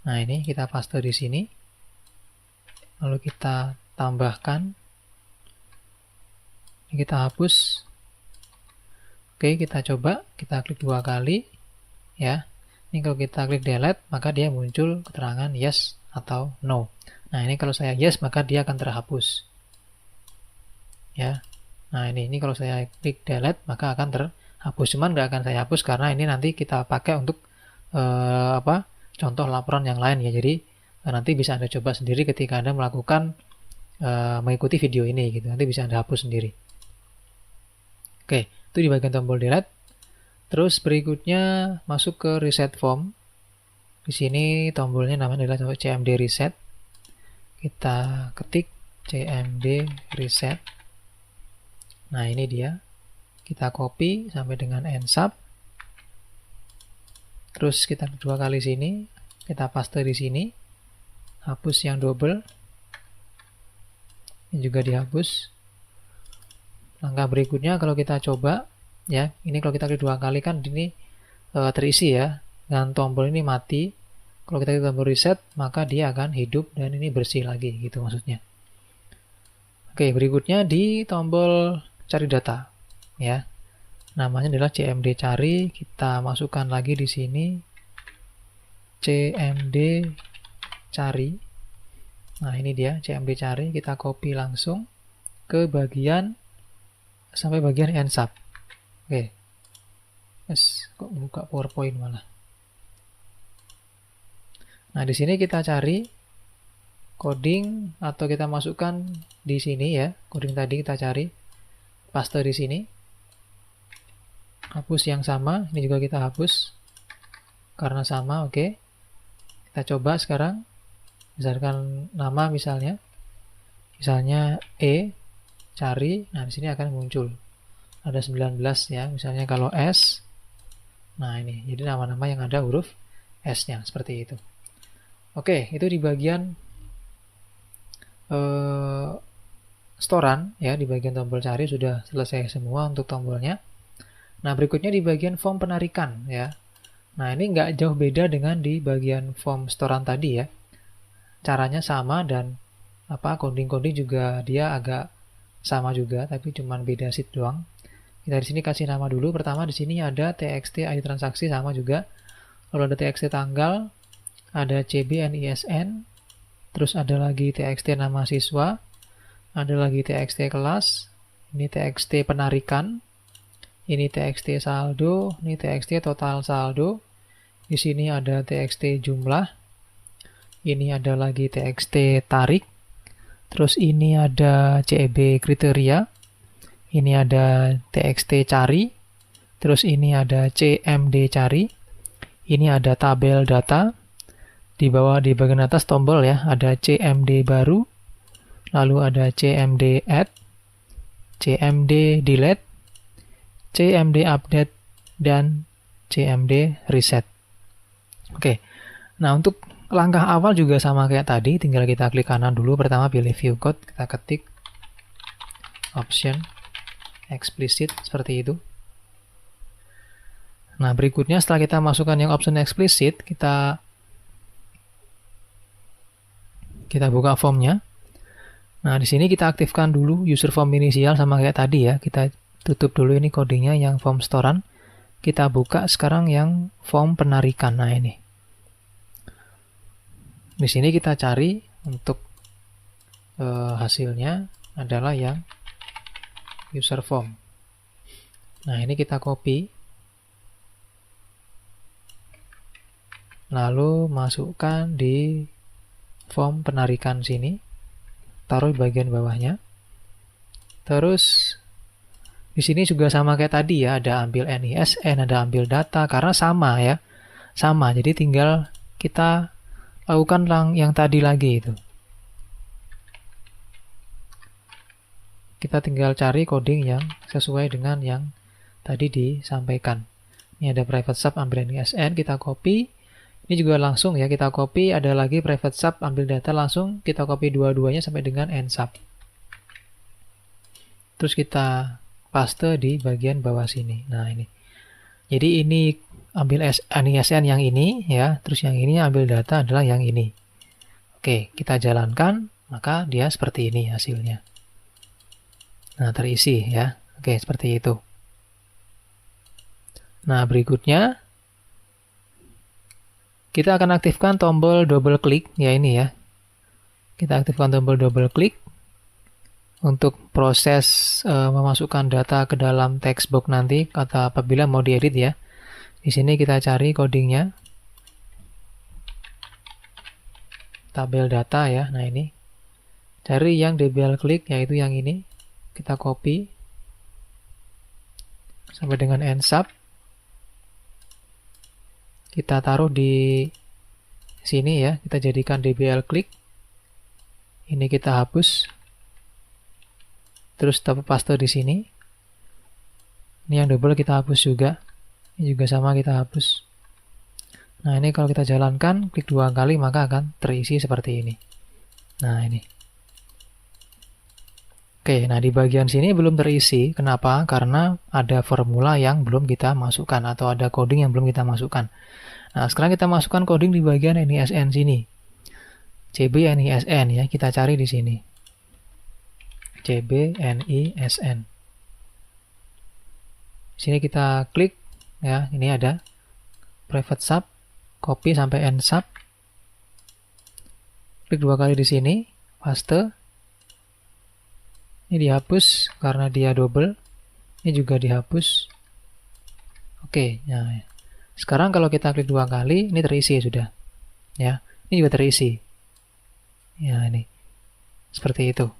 Nah, ini kita paste di sini. Lalu kita tambahkan. Ini kita hapus. Oke, kita coba. Kita klik 2 kali. Ya. Ini kalau kita klik delete, maka dia muncul keterangan yes atau no. Nah, ini kalau saya yes, maka dia akan terhapus. Ya. Nah, ini kalau saya klik delete, maka akan terhapus. Cuman nggak akan saya hapus karena ini nanti kita pakai untuk contoh laporan yang lain ya. Jadi nanti bisa Anda coba sendiri ketika Anda melakukan mengikuti video ini gitu. Nanti bisa Anda hapus sendiri. Oke, itu di bagian tombol delete. Terus berikutnya masuk ke reset form. Di sini tombolnya namanya adalah cmd reset. Kita ketik cmd reset. Nah, ini dia. Kita copy sampai dengan nsub. Terus kita 2 kali sini, kita paste di sini. Hapus yang double. Ini juga dihapus. Langkah berikutnya kalau kita coba ya, ini kalau kita klik 2 kali kan ini terisi ya, dan tombol ini mati. Kalau kita klik tombol reset, maka dia akan hidup dan ini bersih lagi gitu maksudnya. Oke, berikutnya di tombol cari data ya. Namanya adalah cmd cari, kita masukkan lagi di sini cmd cari. Nah, ini dia cmd cari, kita copy langsung ke bagian sampai bagian nsub. Oke. Yes, kok buka PowerPoint malah. Nah, di sini kita cari coding atau kita masukkan di sini ya. Coding tadi kita cari, paste di sini. Hapus yang sama, ini juga kita hapus karena sama, oke. Kita coba sekarang. Misalkan nama misalnya E, cari, nah di sini akan muncul ada 19 ya, misalnya kalau S, nah ini jadi nama-nama yang ada huruf S-nya seperti itu. Oke, itu di bagian storan ya, di bagian tombol cari sudah selesai semua untuk tombolnya. Nah, berikutnya di bagian form penarikan ya. Nah, ini nggak jauh beda dengan di bagian form storan tadi ya. Caranya sama dan coding-coding juga dia agak sama juga, tapi cuman beda sheet doang. Kita di sini kasih nama dulu. Pertama di sini ada txt ID transaksi sama juga. Lalu ada txt tanggal, ada cbnisn, terus ada lagi txt nama siswa, ada lagi txt kelas, ini txt penarikan, ini txt saldo, ini txt total saldo. Di sini ada txt jumlah. Ini ada lagi txt tarik. Terus ini ada CEB kriteria, ini ada TXT cari, terus ini ada CMD cari, ini ada tabel data, di bawah di bagian atas tombol ya, ada CMD baru, lalu ada CMD add, CMD delete, CMD update, dan CMD reset. Oke, nah untuk langkah awal juga sama kayak tadi, tinggal kita klik kanan dulu. Pertama pilih view code, kita ketik option explicit seperti itu. Nah, berikutnya setelah kita masukkan yang option explicit, kita buka formnya. Nah, di sini kita aktifkan dulu user form inisial sama kayak tadi ya. Kita tutup dulu ini codingnya yang form storan. Kita buka sekarang yang form penarikan. Nah, ini. Di sini kita cari untuk hasilnya adalah yang user form. Nah, ini kita copy. Lalu masukkan di form penarikan sini. Taruh di bagian bawahnya. Terus di sini juga sama kayak tadi ya, ada ambil NISN, ada ambil data karena sama ya. Sama. Jadi tinggal kita lakukan yang tadi lagi itu. Kita tinggal cari coding yang sesuai dengan yang tadi disampaikan. Ini ada private sub, ambil NISN, kita copy. Ini juga langsung ya, kita copy, ada lagi private sub, ambil data langsung, kita copy dua-duanya sampai dengan nsub. Terus kita paste di bagian bawah sini. Nah ini. Jadi ini ambil NISN yang ini ya, terus yang ini ambil data adalah yang ini. Oke, kita jalankan, maka dia seperti ini hasilnya. Nah, terisi ya. Oke, seperti itu. Nah, berikutnya kita akan aktifkan tombol double klik ya ini ya. Kita aktifkan tombol double klik untuk proses memasukkan data ke dalam text box nanti kata apabila mau diedit ya. Di sini kita cari codingnya. Tabel data ya. Nah, ini. Cari yang double klik yaitu yang ini. Kita copy sampai dengan nsub. Kita taruh di sini ya, kita jadikan dbl klik. Ini kita hapus. Terus kita paste di sini. Ini yang double kita hapus juga. Ini juga sama kita hapus. Nah, ini kalau kita jalankan, klik 2 kali maka akan terisi seperti ini. Nah, ini. Oke, nah di bagian sini belum terisi. Kenapa? Karena ada formula yang belum kita masukkan atau ada coding yang belum kita masukkan. Nah, sekarang kita masukkan coding di bagian NISN sini. CB NISN ya, kita cari di sini. CB NISN. Sini kita klik ya, ini ada private sub, copy sampai nsub. Klik 2 kali di sini, paste. Ini dihapus karena dia double. Ini juga dihapus. Oke, nah sekarang kalau kita klik 2 kali, ini terisi sudah. Ya, ini juga terisi. Ya, ini. Seperti itu.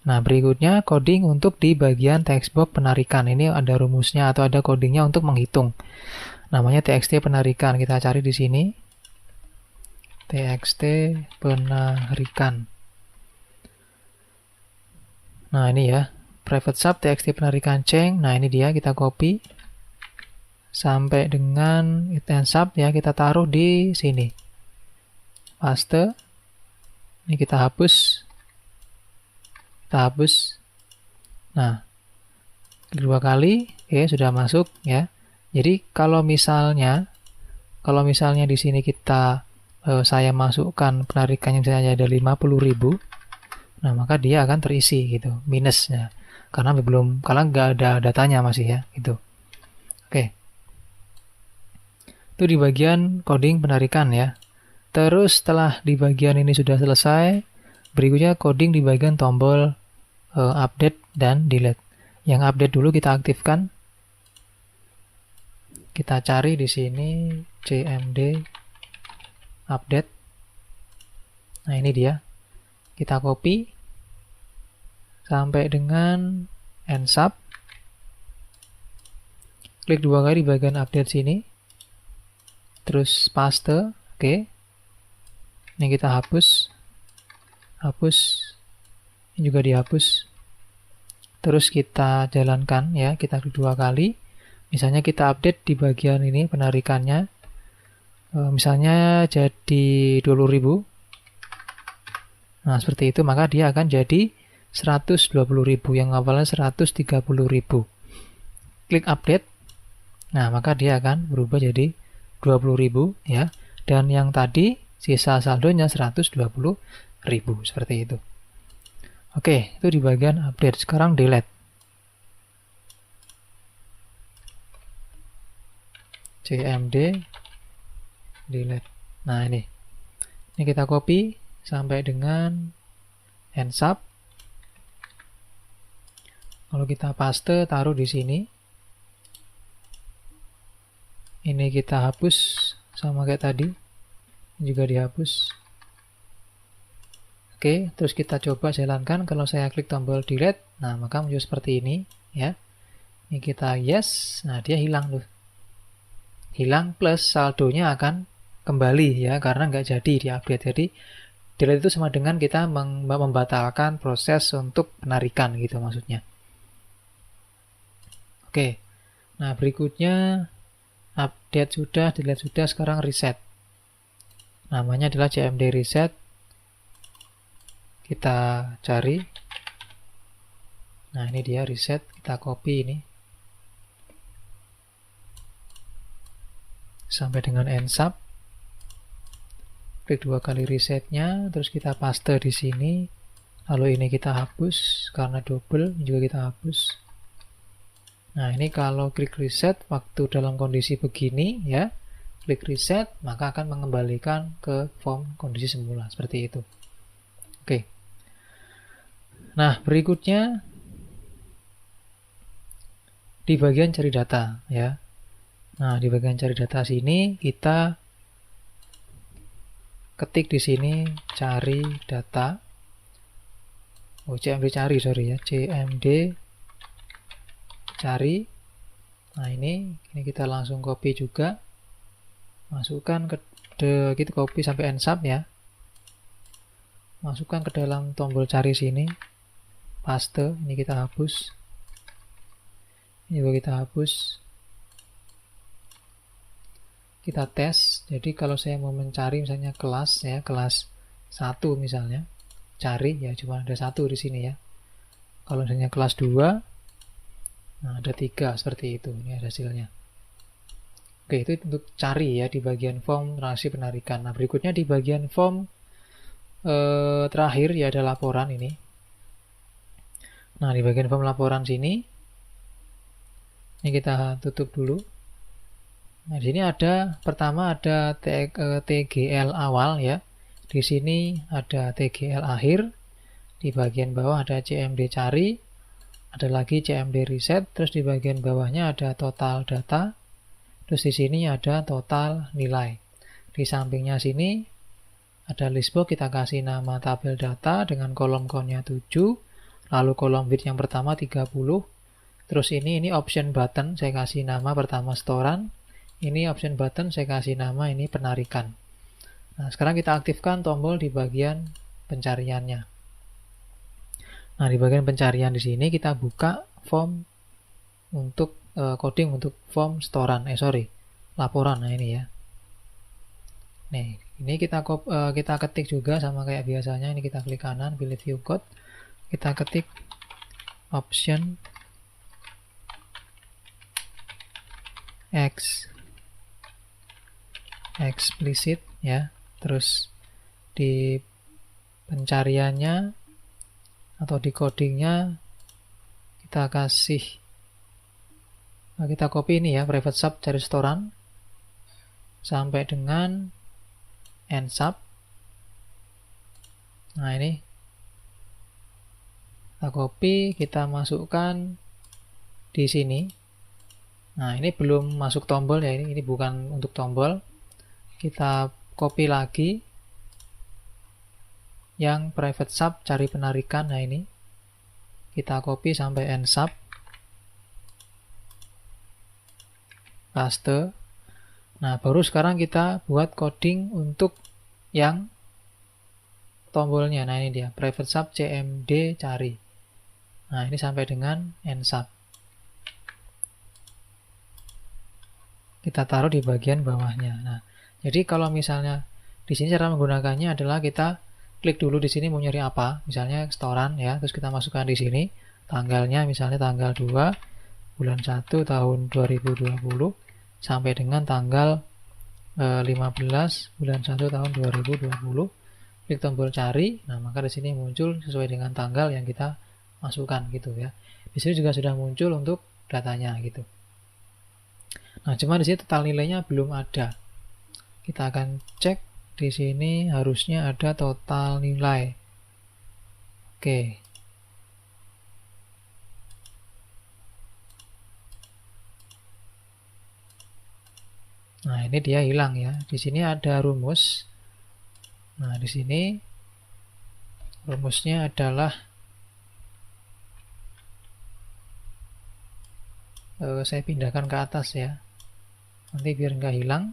Nah, berikutnya coding untuk di bagian text box penarikan. Ini ada rumusnya atau ada codingnya untuk menghitung. Namanya txt penarikan. Kita cari di sini. Txt penarikan. Nah, ini ya. Private sub txt penarikan change. Nah, ini dia, kita copy sampai dengan nsub ya, kita taruh di sini. Paste. Ini kita hapus. Kita hapus. Nah, 2 kali, oke, sudah masuk ya. Jadi kalau misalnya di sini kita saya masukkan penarikannya misalnya ada 50.000, nah maka dia akan terisi gitu, minusnya. Karena nggak ada datanya masih ya, gitu. Oke. Itu di bagian coding penarikan ya. Terus setelah di bagian ini sudah selesai, berikutnya coding di bagian tombol update dan delete. Yang update dulu kita aktifkan. Kita cari di sini cmd update. Nah, ini dia. Kita copy sampai dengan nsub. Klik 2 kali di bagian update sini. Terus paste. Oke. Ini kita hapus. Hapus. Ini juga dihapus. Terus kita jalankan ya, kita klik 2 kali. Misalnya kita update di bagian ini penarikannya. Misalnya jadi 20.000. Nah, seperti itu, maka dia akan jadi 120.000 yang awalnya 130.000. Klik update. Nah, maka dia akan berubah jadi 20.000 ya. Dan yang tadi sisa saldonya 120.000 seperti itu. Oke, itu di bagian update. Sekarang delete. cmd delete. Nah, ini kita copy sampai dengan nsub. Kalau kita paste, taruh di sini. Ini kita hapus sama kayak tadi. Ini juga dihapus. Oke, terus kita coba jalankan. Kalau saya klik tombol delete, nah maka muncul seperti ini ya. Ini kita yes, nah dia hilang tuh. Hilang plus saldonya akan kembali ya, karena nggak jadi diupdate. Jadi delete itu sama dengan kita membatalkan proses untuk penarikan gitu maksudnya. Oke, nah berikutnya update sudah, delete sudah, sekarang reset. Namanya adalah cmd reset. Kita cari. Nah ini dia reset, kita copy ini. Sampai dengan ensub. Klik 2 kali resetnya, terus kita paste di sini. Lalu ini kita hapus, karena double juga kita hapus. Nah ini kalau klik reset, waktu dalam kondisi begini ya, klik reset, maka akan mengembalikan ke form kondisi semula, seperti itu. Oke. Nah berikutnya, di bagian cari data ya. Nah di bagian cari data sini, kita ketik di sini cari data. cmd cari, sorry ya, cmd cari. Nah ini kita langsung copy juga, masukkan ke kita copy sampai ensub ya, masukkan ke dalam tombol cari sini, paste. Ini kita hapus, ini juga kita hapus. Kita tes. Jadi kalau saya mau mencari misalnya kelas ya, kelas 1 misalnya, cari ya, cuma ada 1 di sini ya. Kalau misalnya kelas 2, nah ada 3, seperti itu. Ini hasilnya. Oke, itu untuk cari ya di bagian form transaksi penarikan. Nah berikutnya di bagian form terakhir ya ada laporan ini. Nah di bagian form laporan sini, ini kita tutup dulu. Nah, di sini ada pertama ada TGL awal ya. Di sini ada TGL akhir. Di bagian bawah ada CMD cari. Ada lagi CMD reset. Terus di bagian bawahnya ada total data. Terus di sini ada total nilai. Di sampingnya sini ada listbox, kita kasih nama tabel data dengan kolom count-nya 7. Lalu kolom width yang pertama 30. Terus ini option button, saya kasih nama pertama storan. Ini option button, saya kasih nama ini penarikan. Nah, sekarang kita aktifkan tombol di bagian pencariannya. Nah, di bagian pencarian di sini kita buka form untuk coding untuk form storan. Laporan. Nah, ini ya. Nih, ini kita ketik juga sama kayak biasanya. Ini kita klik kanan, pilih view code. Kita ketik option explicit ya. Terus di pencariannya atau di codingnya kita kasih, kita copy ini ya, private sub cari storan sampai dengan end sub. Nah ini kita copy, kita masukkan di sini. Nah ini belum masuk tombol ya, ini bukan untuk tombol. Kita copy lagi yang private sub cari penarikan. Nah ini kita copy sampai end sub, paste. Nah baru sekarang kita buat coding untuk yang tombolnya. Nah ini dia, private sub cmd cari. Nah ini sampai dengan end sub. Kita taruh di bagian bawahnya. Nah jadi kalau misalnya di sini cara menggunakannya adalah kita klik dulu di sini mau nyari apa, misalnya storan ya, terus kita masukkan di sini tanggalnya, misalnya tanggal 2 bulan 1 tahun 2020 sampai dengan tanggal 15 bulan 1 tahun 2020. Klik tombol cari. Nah, maka di sini muncul sesuai dengan tanggal yang kita masukkan gitu ya. Di sini juga sudah muncul untuk datanya gitu. Nah, cuma di sini total nilainya belum ada. Kita akan cek di sini, harusnya ada total nilai. Oke. Nah, ini dia hilang ya. Di sini ada rumus. Nah, di sini rumusnya adalah saya pindahkan ke atas ya. Nanti biar nggak hilang.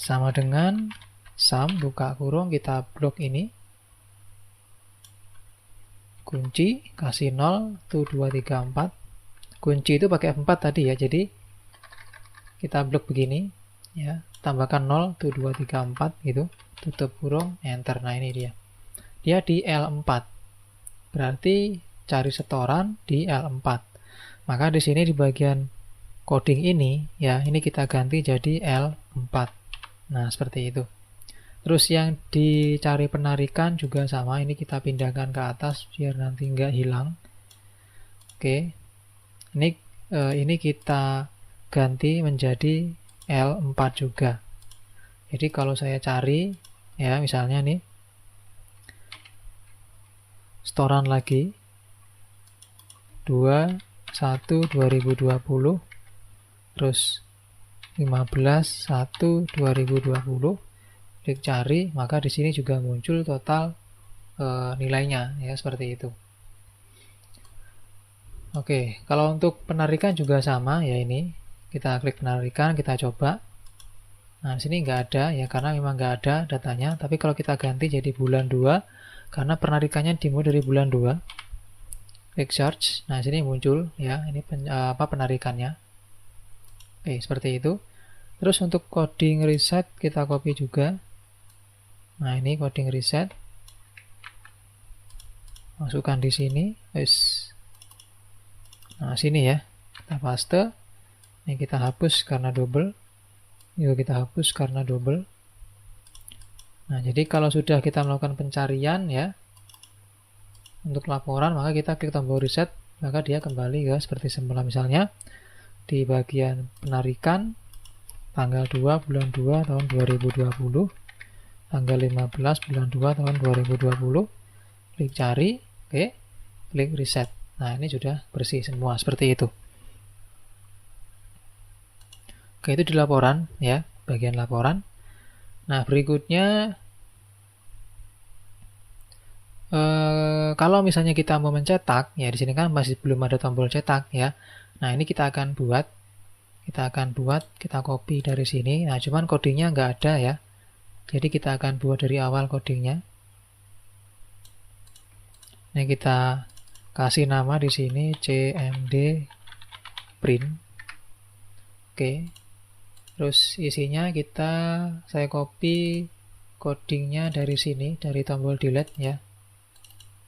sama dengan sum buka kurung, kita blok ini, kunci, kasih 0, 1, 2, 3, 4. Kunci itu pakai F4 tadi ya, jadi kita blok begini, ya, tambahkan 0, 1, 2, 3, 4 gitu, tutup kurung, enter. Nah ini dia. Dia di L4. Berarti cari setoran di L4. Maka di sini di bagian coding ini, ya, ini kita ganti jadi L4. Nah, seperti itu. Terus yang dicari penarikan juga sama, ini kita pindahkan ke atas biar nanti nggak hilang. Oke. Ini kita ganti menjadi L4 juga. Jadi kalau saya cari, ya, misalnya nih, setoran lagi 21/2020, terus 15/1/2020, klik cari, maka di sini juga muncul total nilainya, ya, seperti itu. Oke, kalau untuk penarikan juga sama, ya, ini kita klik penarikan, kita coba. Nah, di sini nggak ada, ya, karena memang nggak ada datanya. Tapi kalau kita ganti jadi bulan 2, karena penarikannya dimulai dari bulan 2, klik search. Nah, sini muncul, ya, ini penarikannya. Oke, seperti itu. Terus untuk coding reset kita copy juga. Nah, ini coding reset. Masukkan di sini. Nah, sini ya. Kita paste. Ini kita hapus karena double. Ini kita hapus karena double. Nah, jadi kalau sudah kita melakukan pencarian, ya, untuk laporan, maka kita klik tombol reset, maka dia kembali ke seperti semula. Misalnya di bagian penarikan tanggal 2 bulan 2 tahun 2020, tanggal 15 bulan 2 tahun 2020, klik cari, oke, klik reset. Nah, ini sudah bersih semua seperti itu. Oke, itu di laporan, ya, bagian laporan. Nah, berikutnya kalau misalnya kita mau mencetak, ya, di sini kan masih belum ada tombol cetak, ya. Nah, ini kita akan buat, kita copy dari sini. Nah, cuman codingnya nggak ada, ya. Jadi kita akan buat dari awal codingnya. Ini kita kasih nama di sini cmd print. Oke. Terus isinya saya copy codingnya dari sini, dari tombol delete, ya.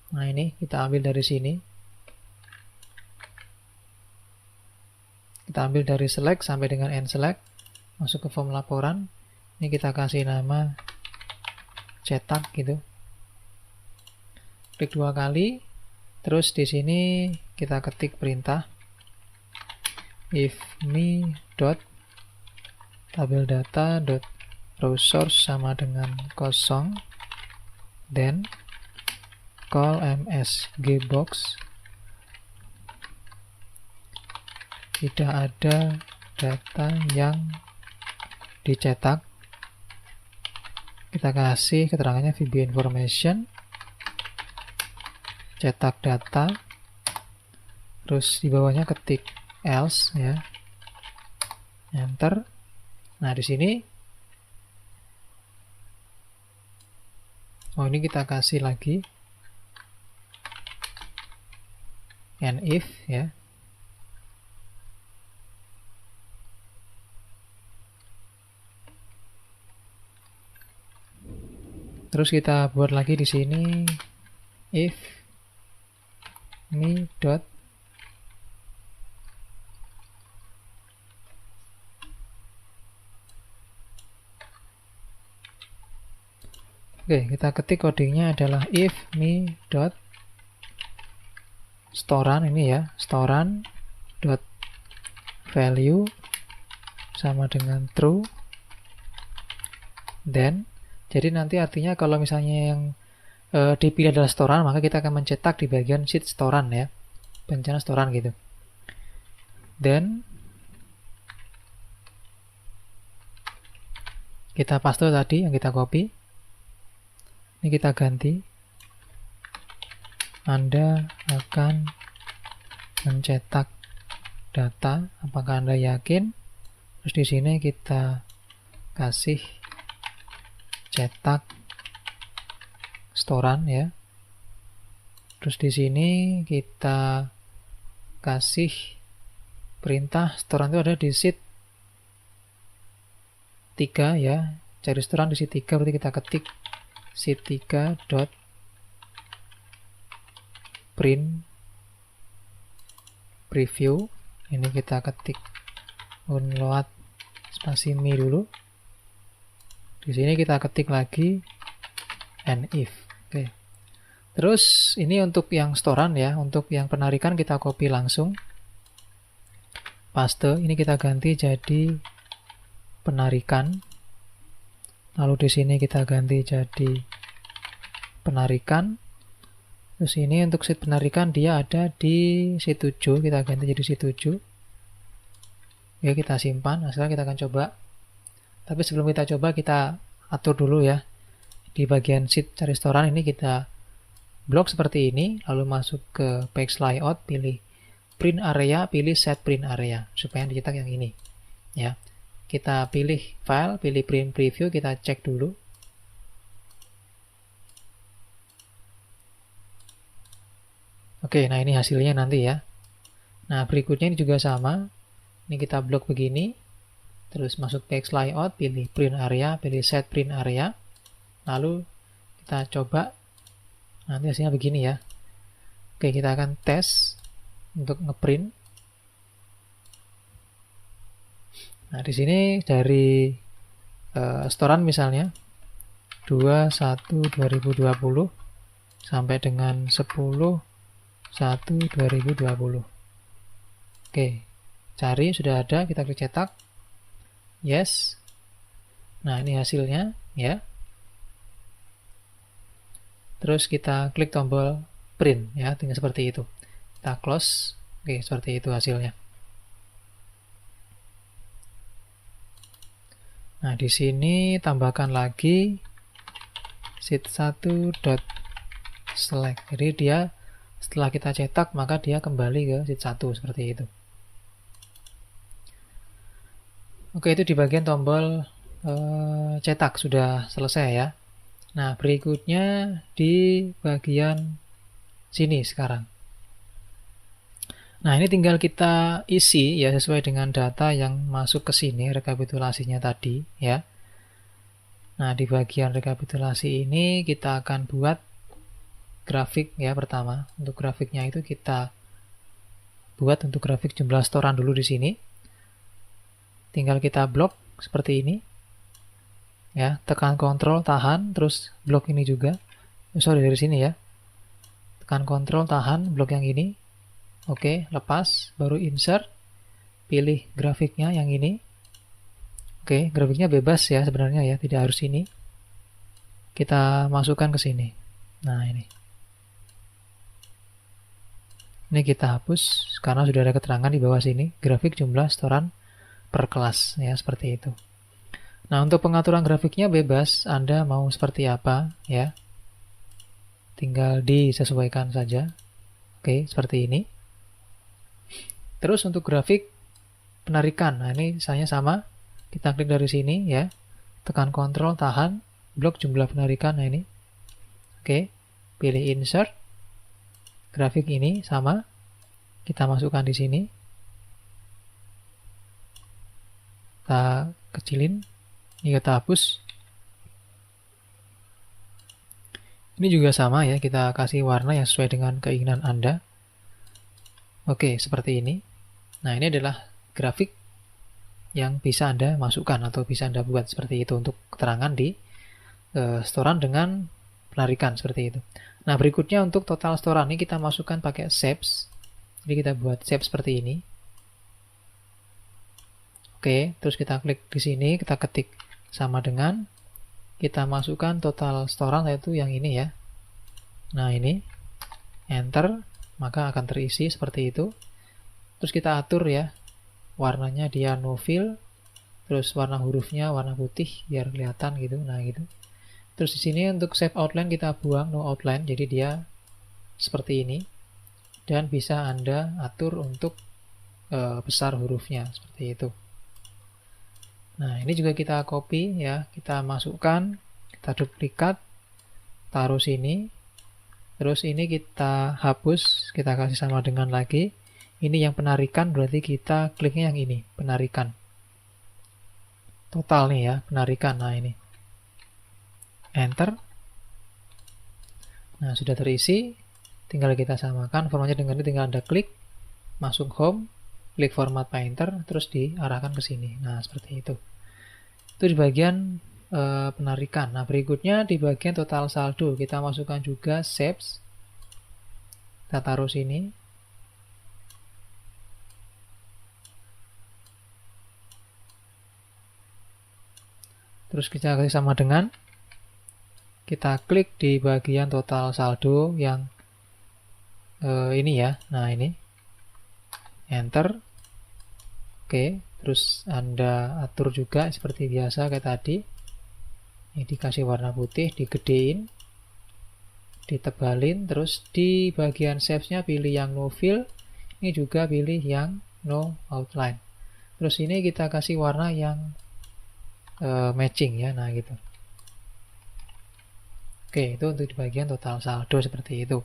Nah, ini kita ambil dari sini. Kita ambil dari select sampai dengan end select, masuk ke form laporan. Ini kita kasih nama cetak gitu. Klik 2 kali. Terus di sini kita ketik perintah if me dot tabel data dot row source sama dengan 0, then call msgbox tidak ada data yang dicetak. Kita kasih keterangannya VB information cetak data, terus di bawahnya ketik else, ya, enter. Nah, di sini ini kita kasih lagi and if, ya. Terus kita buat lagi di sini if me dot Oke, kita ketik codingnya adalah if me dot storan, ini ya, storan dot value sama dengan true, then, jadi nanti artinya kalau misalnya yang dipilih adalah storan, maka kita akan mencetak di bagian sheet storan, ya, bencana storan gitu. Then kita paste tadi yang kita copy, ini kita ganti, Anda akan mencetak data, apakah Anda yakin? Terus di sini kita kasih cetak storan ya. Terus di sini kita kasih perintah storan itu ada di sheet 3 ya. Cari storan di sheet 3 berarti kita ketik sheet 3 dot print preview. Ini kita ketik unload spasi mi dulu. Di sini kita ketik lagi and if. Oke. Terus ini untuk yang storan ya, untuk yang penarikan kita copy langsung. Paste, ini kita ganti jadi penarikan. Lalu di sini kita ganti jadi penarikan. Terus ini untuk sheet penarikan dia ada di sheet 7, kita ganti jadi sheet 7. Oke, kita simpan, nah sekarang kita akan coba. Tapi sebelum kita coba, kita atur dulu ya. Di bagian sheet cari storan ini kita blok seperti ini, lalu masuk ke page layout, pilih print area, pilih set print area, supaya dicetak yang ini. Ya, kita pilih file, pilih print preview, kita cek dulu. Oke, nah ini hasilnya nanti ya. Nah, berikutnya ini juga sama. Ini kita blok begini. Terus masuk page layout, pilih print area, pilih set print area. Lalu kita coba. Nanti hasilnya begini ya. Oke, kita akan tes untuk ngeprint. Nah, di sini dari storan misalnya 21/2020 sampai dengan 10/1/2020. Oke, cari sudah ada, kita klik cetak. Yes. Nah, ini hasilnya ya. Terus kita klik tombol print ya, tinggal seperti itu. Kita close. Oke, seperti itu hasilnya. Nah, di sini tambahkan lagi sheet 1.select. Jadi dia setelah kita cetak, maka dia kembali ke sheet 1 seperti itu. Oke, itu di bagian tombol cetak sudah selesai ya. Nah, berikutnya di bagian sini sekarang. Nah, ini tinggal kita isi ya sesuai dengan data yang masuk ke sini, rekapitulasinya tadi ya. Nah, di bagian rekapitulasi ini kita akan buat grafik ya pertama. Untuk grafiknya itu kita buat untuk grafik jumlah storan dulu di sini. Tinggal kita blok seperti ini. Ya, tekan Ctrl, tahan, terus blok ini juga. Sorry, dari sini ya. Tekan Ctrl, tahan, blok yang ini. Oke, lepas, baru insert. Pilih grafiknya yang ini. Oke, grafiknya bebas ya sebenarnya ya, tidak harus ini. Kita masukkan ke sini. Nah, ini. Ini kita hapus karena sudah ada keterangan di bawah sini, grafik jumlah storan per kelas ya, seperti itu. Nah, untuk pengaturan grafiknya bebas, Anda mau seperti apa ya. Tinggal disesuaikan saja. Oke, seperti ini. Terus untuk grafik penarikan, nah ini misalnya sama. Kita klik dari sini ya. Tekan Ctrl, tahan, blok jumlah penarikan, nah ini. Oke, pilih insert. Grafik ini sama. Kita masukkan di sini. Kita kecilin. Ini kita hapus. Ini juga sama ya, kita kasih warna yang sesuai dengan keinginan Anda. Oke, seperti ini. Nah, ini adalah grafik yang bisa Anda masukkan atau bisa Anda buat seperti itu untuk keterangan di storan dengan penarikan seperti itu. Nah, berikutnya untuk total storan ini kita masukkan pakai shapes. Jadi kita buat shape seperti ini. Oke, terus kita klik di sini, kita ketik sama dengan kita masukkan total storan yaitu yang ini ya. Nah, ini enter, maka akan terisi seperti itu. Terus kita atur ya, warnanya dia no fill, terus warna hurufnya warna putih biar kelihatan gitu. Nah, gitu. Terus di sini untuk shape outline kita buang no outline, jadi dia seperti ini. Dan bisa Anda atur untuk besar hurufnya seperti itu. Nah, ini juga kita copy ya, kita masukkan kita duplikat, taruh sini, terus ini kita hapus, kita kasih sama dengan lagi. Ini yang penarikan, berarti kita kliknya yang ini, penarikan. Total nih ya, penarikan. Nah ini. Enter. Nah sudah terisi, tinggal kita samakan formatnya dengan ini, tinggal Anda klik, masuk home, klik format painter, terus diarahkan ke sini. Nah seperti itu. Itu di bagian penarikan. Nah berikutnya di bagian total saldo kita masukkan juga shapes, kita taruh sini, terus kita kasih sama dengan, kita klik di bagian total saldo yang ini ya. Nah ini, enter. Oke, terus Anda atur juga seperti biasa kayak tadi. Ini dikasih warna putih, digedein, ditebalin, terus di bagian shapes-nya pilih yang no fill, ini juga pilih yang no outline. Terus ini kita kasih warna yang matching ya, nah gitu. Oke, itu untuk di bagian total saldo seperti itu.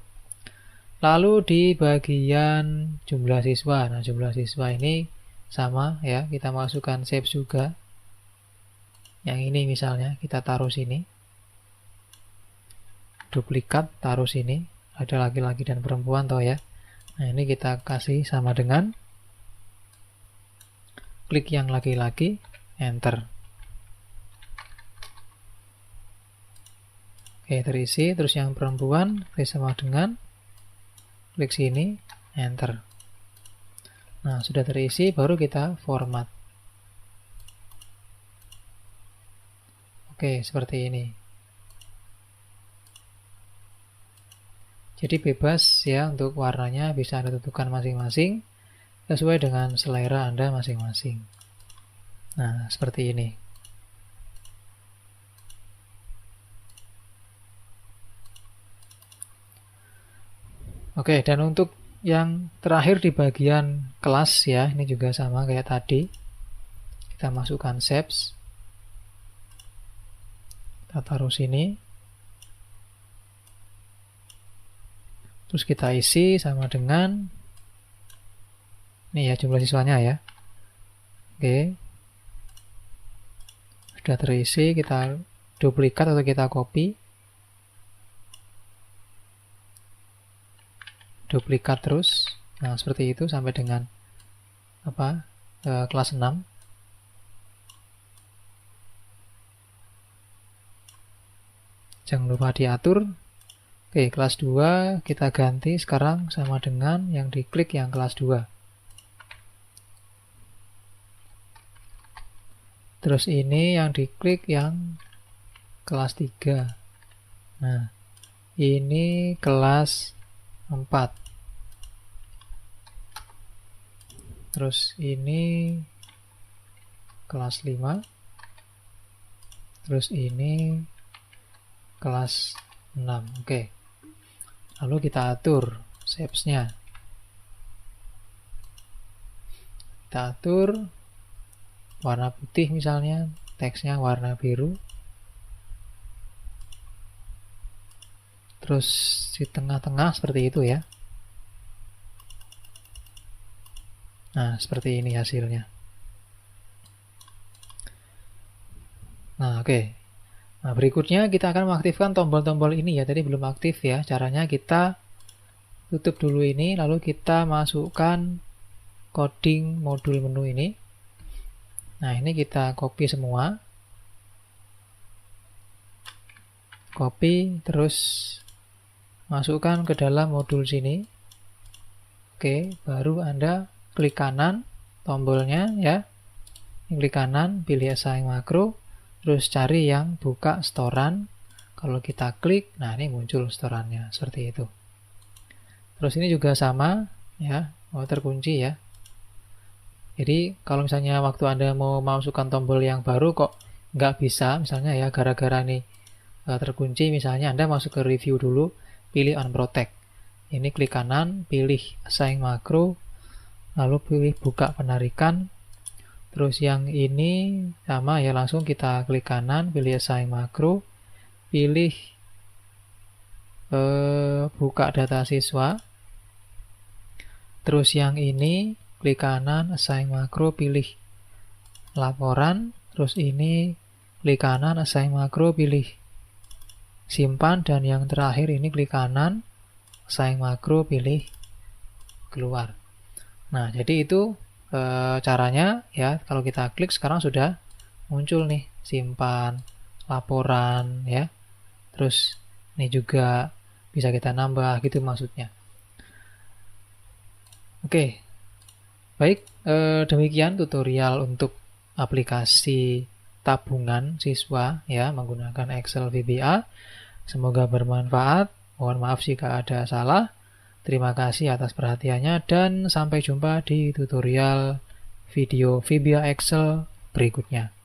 Lalu di bagian jumlah siswa, nah jumlah siswa ini sama ya, kita masukkan shapes juga. Yang ini misalnya kita taruh sini, duplikat, taruh sini, ada laki-laki dan perempuan toh ya. Nah ini kita kasih sama dengan, klik yang laki-laki, enter. Oke terisi, terus yang perempuan klik sama dengan, klik sini, enter. Nah sudah terisi, baru kita format. Oke, seperti ini. Jadi bebas ya untuk warnanya, bisa Anda tentukan masing-masing sesuai dengan selera Anda masing-masing. Nah, seperti ini. Oke, dan untuk yang terakhir di bagian kelas ya, ini juga sama kayak tadi. Kita masukkan shapes. Kita taruh sini, terus kita isi sama dengan ini ya jumlah siswanya ya. Oke, sudah terisi, kita duplikat atau kita copy, duplikat terus. Nah seperti itu sampai dengan apa kelas 6. Jangan lupa diatur. Oke, kelas 2 kita ganti sekarang sama dengan yang diklik yang kelas 2. Terus ini yang diklik yang kelas 3. Nah, ini kelas 4. Terus ini kelas 5. Terus ini kelas 6. Oke. Lalu kita atur shapes-nya. Kita atur warna putih misalnya, teksnya warna biru. Terus di tengah-tengah seperti itu ya. Nah, seperti ini hasilnya. Nah, oke. Nah, berikutnya kita akan mengaktifkan tombol-tombol ini ya. Tadi belum aktif ya. Caranya kita tutup dulu ini, lalu kita masukkan coding modul menu ini. Nah, ini kita copy semua. Copy, terus masukkan ke dalam modul sini. Oke, baru Anda klik kanan tombolnya ya. Klik kanan, pilih assign makro. Terus cari yang buka storan. Kalau kita klik, nah ini muncul storannya seperti itu. Terus ini juga sama ya, terkunci ya. Jadi kalau misalnya waktu Anda mau masukkan tombol yang baru kok nggak bisa, misalnya ya gara-gara ini terkunci, misalnya Anda masuk ke review dulu, pilih unprotect. Ini klik kanan, pilih assign makro, lalu pilih buka penarikan. Terus yang ini sama ya, langsung kita klik kanan, pilih assign makro, pilih buka data siswa. Terus yang ini klik kanan, assign makro, pilih laporan. Terus ini klik kanan, assign makro, pilih simpan. Dan yang terakhir ini klik kanan, assign makro, pilih keluar. Nah, jadi itu caranya ya. Kalau kita klik sekarang sudah muncul nih simpan, laporan ya. Terus ini juga bisa kita nambah gitu maksudnya. Oke, baik, demikian tutorial untuk aplikasi tabungan siswa ya menggunakan Excel VBA. Semoga bermanfaat. Mohon maaf jika ada salah. Terima kasih atas perhatiannya dan sampai jumpa di tutorial video VBA Excel berikutnya.